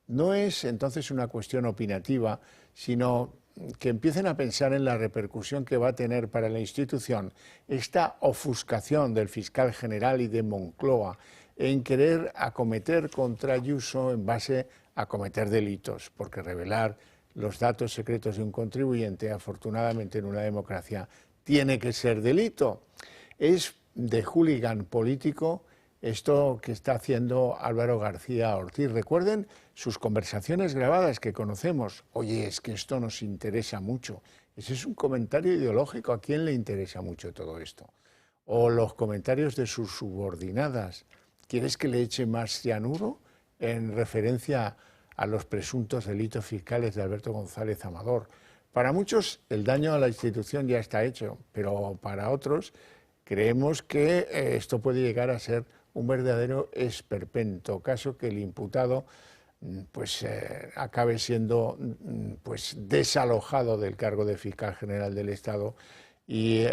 No es entonces una cuestión opinativa, sino que empiecen a pensar en la repercusión que va a tener para la institución esta ofuscación del fiscal general y de Moncloa en querer acometer contra Ayuso en base a cometer delitos, porque revelar los datos secretos de un contribuyente, afortunadamente en una democracia, tiene que ser delito. Es de hooligan político esto que está haciendo Álvaro García Ortiz. Recuerden sus conversaciones grabadas que conocemos. Oye, es que esto nos interesa mucho. Ese es un comentario ideológico. ¿A quién le interesa mucho todo esto? O los comentarios de sus subordinadas. ¿Quieres que le eche más cianuro? En referencia a los presuntos delitos fiscales de Alberto González Amador. Para muchos el daño a la institución ya está hecho, pero para otros creemos que esto puede llegar a ser un verdadero esperpento, caso que el imputado acabe siendo desalojado del cargo de fiscal general del Estado y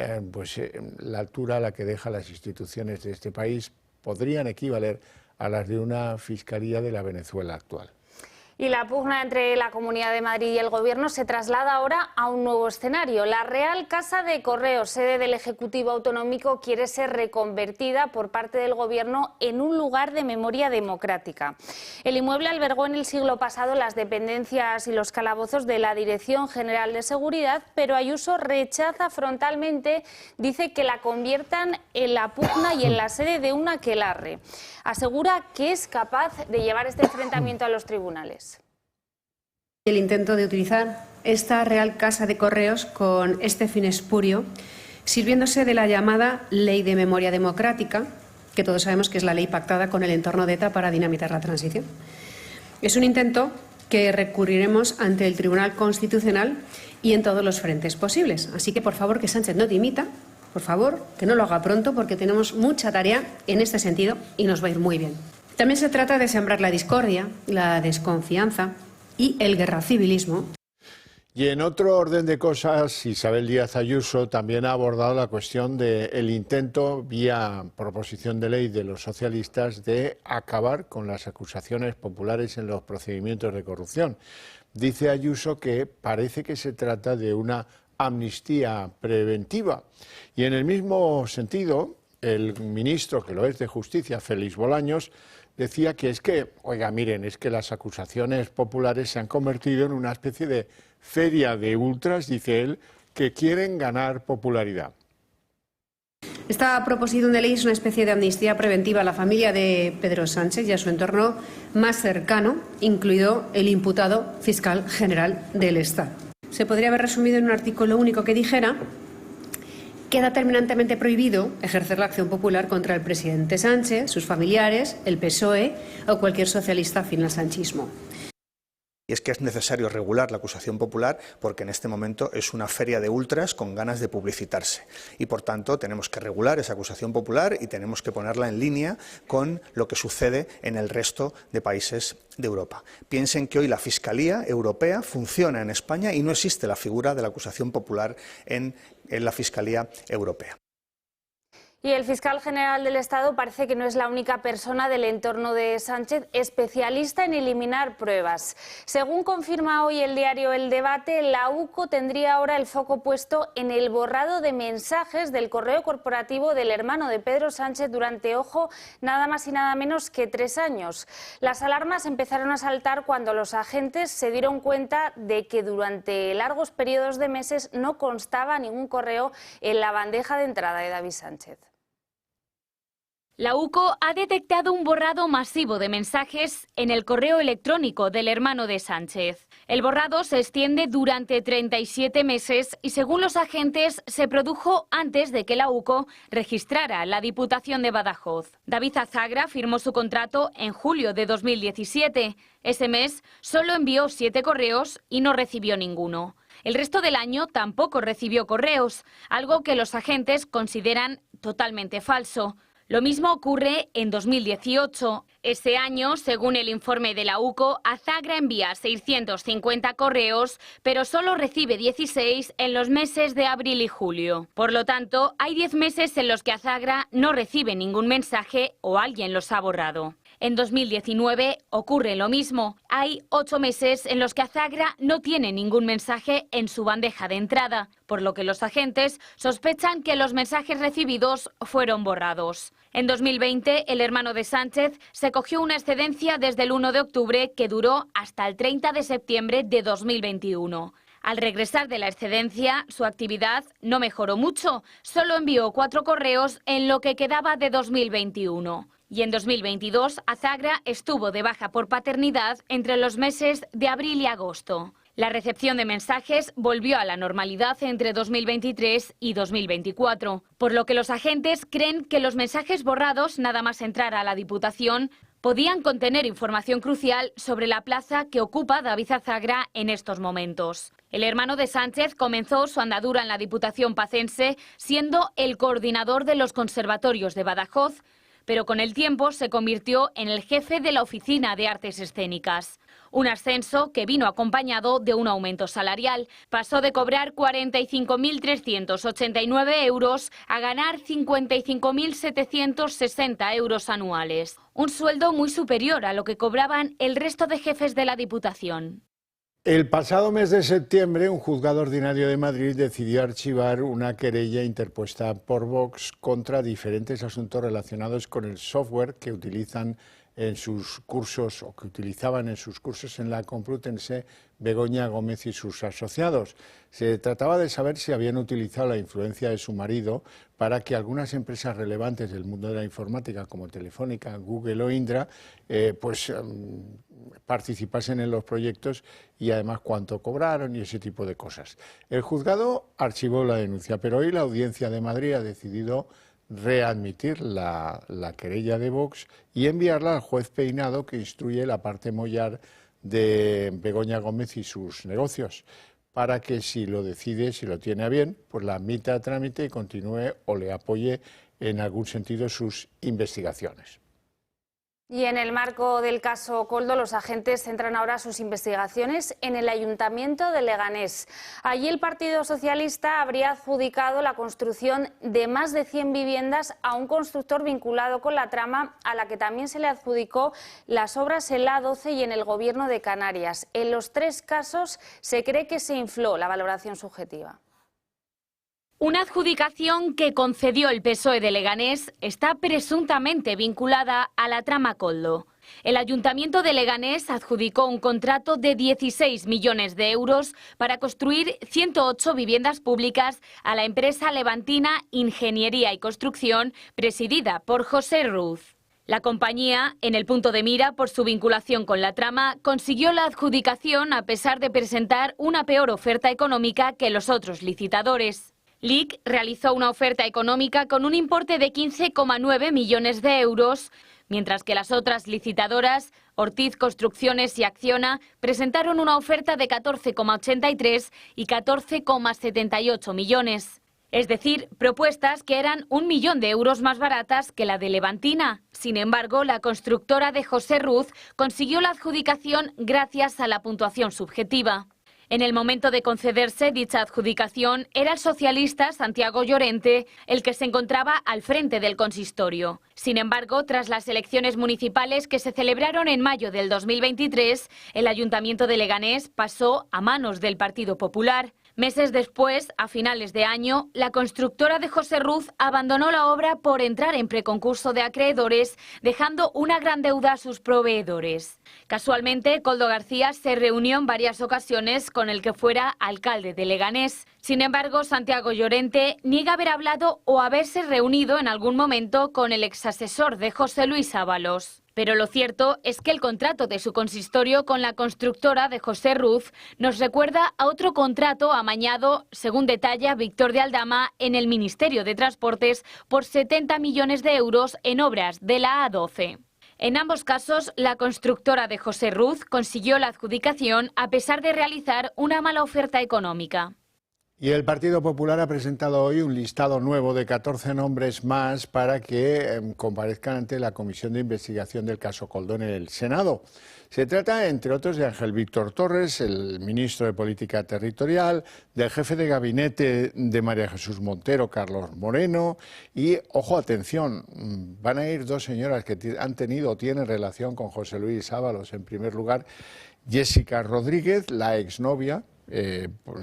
la altura a la que deja las instituciones de este país podrían equivaler a las de una fiscalía de la Venezuela actual. Y la pugna entre la Comunidad de Madrid y el Gobierno se traslada ahora a un nuevo escenario. La Real Casa de Correos, sede del Ejecutivo Autonómico, quiere ser reconvertida por parte del Gobierno en un lugar de memoria democrática. El inmueble albergó en el siglo pasado las dependencias y los calabozos de la Dirección General de Seguridad, pero Ayuso rechaza frontalmente, dice que la conviertan en la pugna y en la sede de un aquelarre. Asegura que es capaz de llevar este enfrentamiento a los tribunales. El intento de utilizar esta Real Casa de Correos con este fin espurio, sirviéndose de la llamada Ley de Memoria Democrática, que todos sabemos que es la ley pactada con el entorno de ETA para dinamitar la transición. Es un intento que recurriremos ante el Tribunal Constitucional y en todos los frentes posibles. Así que, por favor, que Sánchez no dimita, por favor, que no lo haga pronto, porque tenemos mucha tarea en este sentido y nos va a ir muy bien. También se trata de sembrar la discordia, la desconfianza y el guerracivilismo. Y en otro orden de cosas, Isabel Díaz Ayuso también ha abordado la cuestión del intento, vía proposición de ley de los socialistas, de acabar con las acusaciones populares en los procedimientos de corrupción. Dice Ayuso que parece que se trata de una amnistía preventiva. Y en el mismo sentido, el ministro, que lo es de Justicia, Félix Bolaños, decía que es que, oiga, miren, es que las acusaciones populares se han convertido en una especie de feria de ultras, dice él, que quieren ganar popularidad. Esta proposición de ley es una especie de amnistía preventiva a la familia de Pedro Sánchez y a su entorno más cercano, incluido el imputado fiscal general del Estado. Se podría haber resumido en un artículo único que dijera: queda terminantemente prohibido ejercer la acción popular contra el presidente Sánchez, sus familiares, el PSOE o cualquier socialista afín al sanchismo. Y es que es necesario regular la acusación popular porque en este momento es una feria de ultras con ganas de publicitarse. Y por tanto tenemos que regular esa acusación popular y tenemos que ponerla en línea con lo que sucede en el resto de países de Europa. Piensen que hoy la Fiscalía Europea funciona en España y no existe la figura de la acusación popular en la Fiscalía Europea. Y el fiscal general del Estado parece que no es la única persona del entorno de Sánchez especialista en eliminar pruebas. Según confirma hoy el diario El Debate, la UCO tendría ahora el foco puesto en el borrado de mensajes del correo corporativo del hermano de Pedro Sánchez durante, ojo, nada más y nada menos que 3 años. Las alarmas empezaron a saltar cuando los agentes se dieron cuenta de que durante largos periodos de meses no constaba ningún correo en la bandeja de entrada de David Sánchez. La UCO ha detectado un borrado masivo de mensajes en el correo electrónico del hermano de Sánchez. El borrado se extiende durante 37 meses y, según los agentes, se produjo antes de que la UCO registrara la Diputación de Badajoz. David Azagra firmó su contrato en julio de 2017. Ese mes solo envió 7 correos y no recibió ninguno. El resto del año tampoco recibió correos, algo que los agentes consideran totalmente falso. Lo mismo ocurre en 2018. Ese año, según el informe de la UCO, Azagra envía 650 correos, pero solo recibe 16 en los meses de abril y julio. Por lo tanto, hay 10 meses en los que Azagra no recibe ningún mensaje o alguien los ha borrado. En 2019 ocurre lo mismo. Hay 8 meses en los que Azagra no tiene ningún mensaje en su bandeja de entrada, por lo que los agentes sospechan que los mensajes recibidos fueron borrados. En 2020, el hermano de Sánchez se cogió una excedencia desde el 1 de octubre que duró hasta el 30 de septiembre de 2021. Al regresar de la excedencia, su actividad no mejoró mucho. Solo envió 4 correos en lo que quedaba de 2021. Y en 2022, Azagra estuvo de baja por paternidad entre los meses de abril y agosto. La recepción de mensajes volvió a la normalidad entre 2023 y 2024, por lo que los agentes creen que los mensajes borrados, nada más entrar a la Diputación, podían contener información crucial sobre la plaza que ocupa David Azagra en estos momentos. El hermano de Sánchez comenzó su andadura en la Diputación pacense siendo el coordinador de los conservatorios de Badajoz, pero con el tiempo se convirtió en el jefe de la Oficina de Artes Escénicas. Un ascenso que vino acompañado de un aumento salarial. Pasó de cobrar 45.389 euros a ganar 55.760 euros anuales. Un sueldo muy superior a lo que cobraban el resto de jefes de la Diputación. El pasado mes de septiembre, un juzgado ordinario de Madrid decidió archivar una querella interpuesta por Vox contra diferentes asuntos relacionados con el software que utilizan en sus cursos o que utilizaban en sus cursos en la Complutense Begoña Gómez y sus asociados. Se trataba de saber si habían utilizado la influencia de su marido para que algunas empresas relevantes del mundo de la informática como Telefónica, Google o Indra participasen en los proyectos y además cuánto cobraron y ese tipo de cosas. El juzgado archivó la denuncia, pero hoy la Audiencia de Madrid ha decidido readmitir la querella de Vox y enviarla al juez Peinado, que instruye la parte mollar de Begoña Gómez y sus negocios, para que si lo decide, si lo tiene a bien, pues la admita a trámite y continúe o le apoye en algún sentido sus investigaciones. Y en el marco del caso Koldo, los agentes centran ahora sus investigaciones en el Ayuntamiento de Leganés. Allí el Partido Socialista habría adjudicado la construcción de más de 100 viviendas a un constructor vinculado con la trama, a la que también se le adjudicó las obras en la A12 y en el Gobierno de Canarias. En los 3 casos se cree que se infló la valoración subjetiva. Una adjudicación que concedió el PSOE de Leganés está presuntamente vinculada a la trama Koldo. El Ayuntamiento de Leganés adjudicó un contrato de 16 millones de euros para construir 108 viviendas públicas a la empresa levantina Ingeniería y Construcción, presidida por José Ruz. La compañía, en el punto de mira por su vinculación con la trama, consiguió la adjudicación a pesar de presentar una peor oferta económica que los otros licitadores. LIC realizó una oferta económica con un importe de 15,9 millones de euros, mientras que las otras licitadoras, Ortiz Construcciones y Acciona, presentaron una oferta de 14,83 y 14,78 millones. Es decir, propuestas que eran 1 millón de euros más baratas que la de Levantina. Sin embargo, la constructora de José Ruz consiguió la adjudicación gracias a la puntuación subjetiva. En el momento de concederse dicha adjudicación, era el socialista Santiago Llorente el que se encontraba al frente del consistorio. Sin embargo, tras las elecciones municipales que se celebraron en mayo del 2023, el Ayuntamiento de Leganés pasó a manos del Partido Popular. Meses después, a finales de año, la constructora de José Ruz abandonó la obra por entrar en preconcurso de acreedores, dejando una gran deuda a sus proveedores. Casualmente, Koldo García se reunió en varias ocasiones con el que fuera alcalde de Leganés. Sin embargo, Santiago Llorente niega haber hablado o haberse reunido en algún momento con el exasesor de José Luis Ábalos. Pero lo cierto es que el contrato de su consistorio con la constructora de José Ruz nos recuerda a otro contrato amañado, según detalla Víctor de Aldama, en el Ministerio de Transportes por 70 millones de euros en obras de la A12. En ambos casos, la constructora de José Ruz consiguió la adjudicación a pesar de realizar una mala oferta económica. Y el Partido Popular ha presentado hoy un listado nuevo de 14 nombres más para que comparezcan ante la Comisión de Investigación del caso Koldo en el Senado. Se trata, entre otros, de Ángel Víctor Torres, el ministro de Política Territorial, del jefe de gabinete de María Jesús Montero, Carlos Moreno, y, ojo, atención, van a ir dos señoras que han tenido o tienen relación con José Luis Ábalos. En primer lugar, Jessica Rodríguez, la exnovia,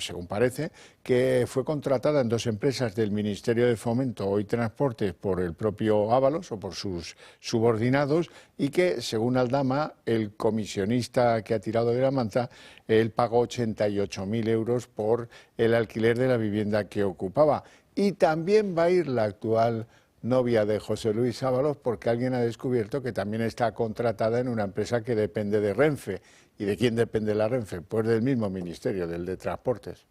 según parece, que fue contratada en dos empresas del Ministerio de Fomento, Hoy Transportes, por el propio Ábalos o por sus subordinados, y que, según Aldama, el comisionista que ha tirado de la manta, él pagó 88.000 euros por el alquiler de la vivienda que ocupaba. Y también va a ir la actual novia de José Luis Ábalos, porque alguien ha descubierto que también está contratada en una empresa que depende de Renfe. ¿Y de quién depende la Renfe? Pues del mismo ministerio, del de Transportes.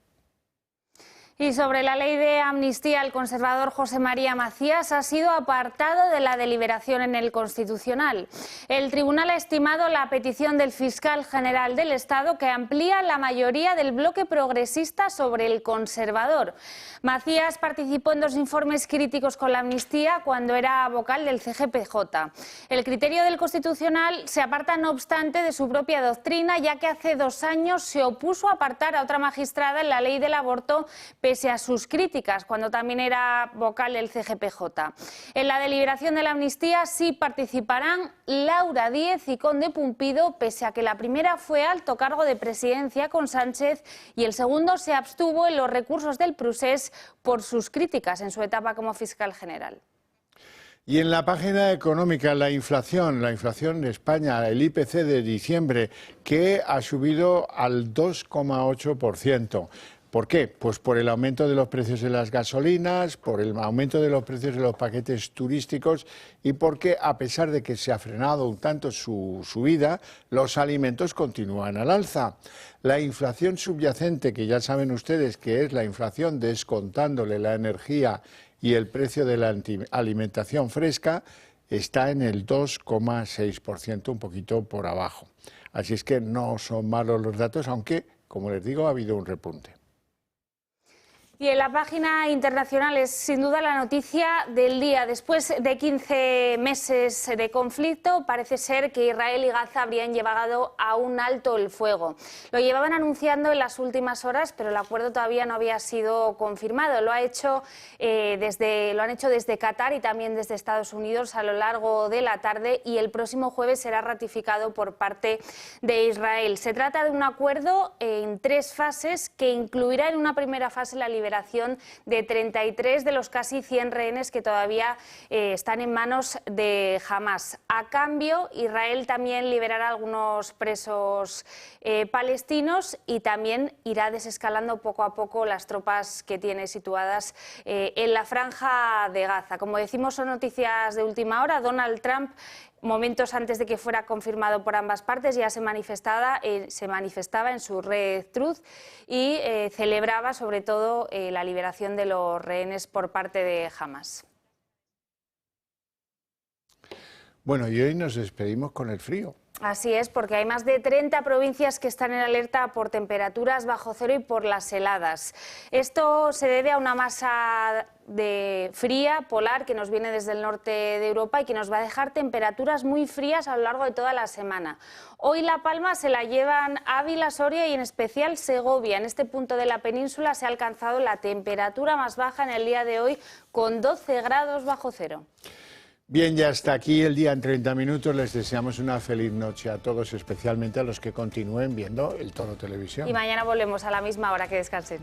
Y sobre la ley de amnistía, el conservador José María Macías ha sido apartado de la deliberación en el Constitucional. El tribunal ha estimado la petición del fiscal general del Estado, que amplía la mayoría del bloque progresista sobre el conservador. Macías participó en dos informes críticos con la amnistía cuando era vocal del CGPJ. El criterio del Constitucional se aparta, no obstante, de su propia doctrina, ya que hace 2 años se opuso a apartar a otra magistrada en la ley del aborto, pese a sus críticas, cuando también era vocal del CGPJ. En la deliberación de la amnistía sí participarán Laura Díez y Conde Pumpido, pese a que la primera fue alto cargo de presidencia con Sánchez y el segundo se abstuvo en los recursos del Procés por sus críticas en su etapa como fiscal general. Y en la página económica, la inflación de España, el IPC de diciembre, que ha subido al 2,8%. ¿Por qué? Pues por el aumento de los precios de las gasolinas, por el aumento de los precios de los paquetes turísticos y porque, a pesar de que se ha frenado un tanto su subida, los alimentos continúan al alza. La inflación subyacente, que ya saben ustedes que es la inflación descontándole la energía y el precio de la alimentación fresca, está en el 2,6%, un poquito por abajo. Así es que no son malos los datos, aunque, como les digo, ha habido un repunte. Y en la página internacional es sin duda la noticia del día. Después de 15 meses de conflicto, parece ser que Israel y Gaza habrían llevado a un alto el fuego. Lo llevaban anunciando en las últimas horas, pero el acuerdo todavía no había sido confirmado. Lo han hecho desde Qatar y también desde Estados Unidos a lo largo de la tarde, y el próximo jueves será ratificado por parte de Israel. Se trata de un acuerdo en 3 fases que incluirá en una primera fase la liberación liberación de 33 de los casi 100 rehenes que todavía están en manos de Hamás. A cambio, Israel también liberará algunos presos palestinos y también irá desescalando poco a poco las tropas que tiene situadas en la franja de Gaza. Como decimos, son noticias de última hora. Donald Trump, momentos antes de que fuera confirmado por ambas partes, ya se manifestaba en su red Truth y celebraba sobre todo la liberación de los rehenes por parte de Hamás. Bueno, y hoy nos despedimos con el frío. Así es, porque hay más de 30 provincias que están en alerta por temperaturas bajo cero y por las heladas. Esto se debe a una masa fría polar que nos viene desde el norte de Europa y que nos va a dejar temperaturas muy frías a lo largo de toda la semana. Hoy La Palma se la llevan Ávila, Soria y en especial Segovia. En este punto de la península se ha alcanzado la temperatura más baja en el día de hoy, con 12 grados bajo cero. Bien, ya está aquí el día en 30 minutos. Les deseamos una feliz noche a todos, especialmente a los que continúen viendo el Toro Televisión. Y mañana volvemos a la misma hora. Que descansen.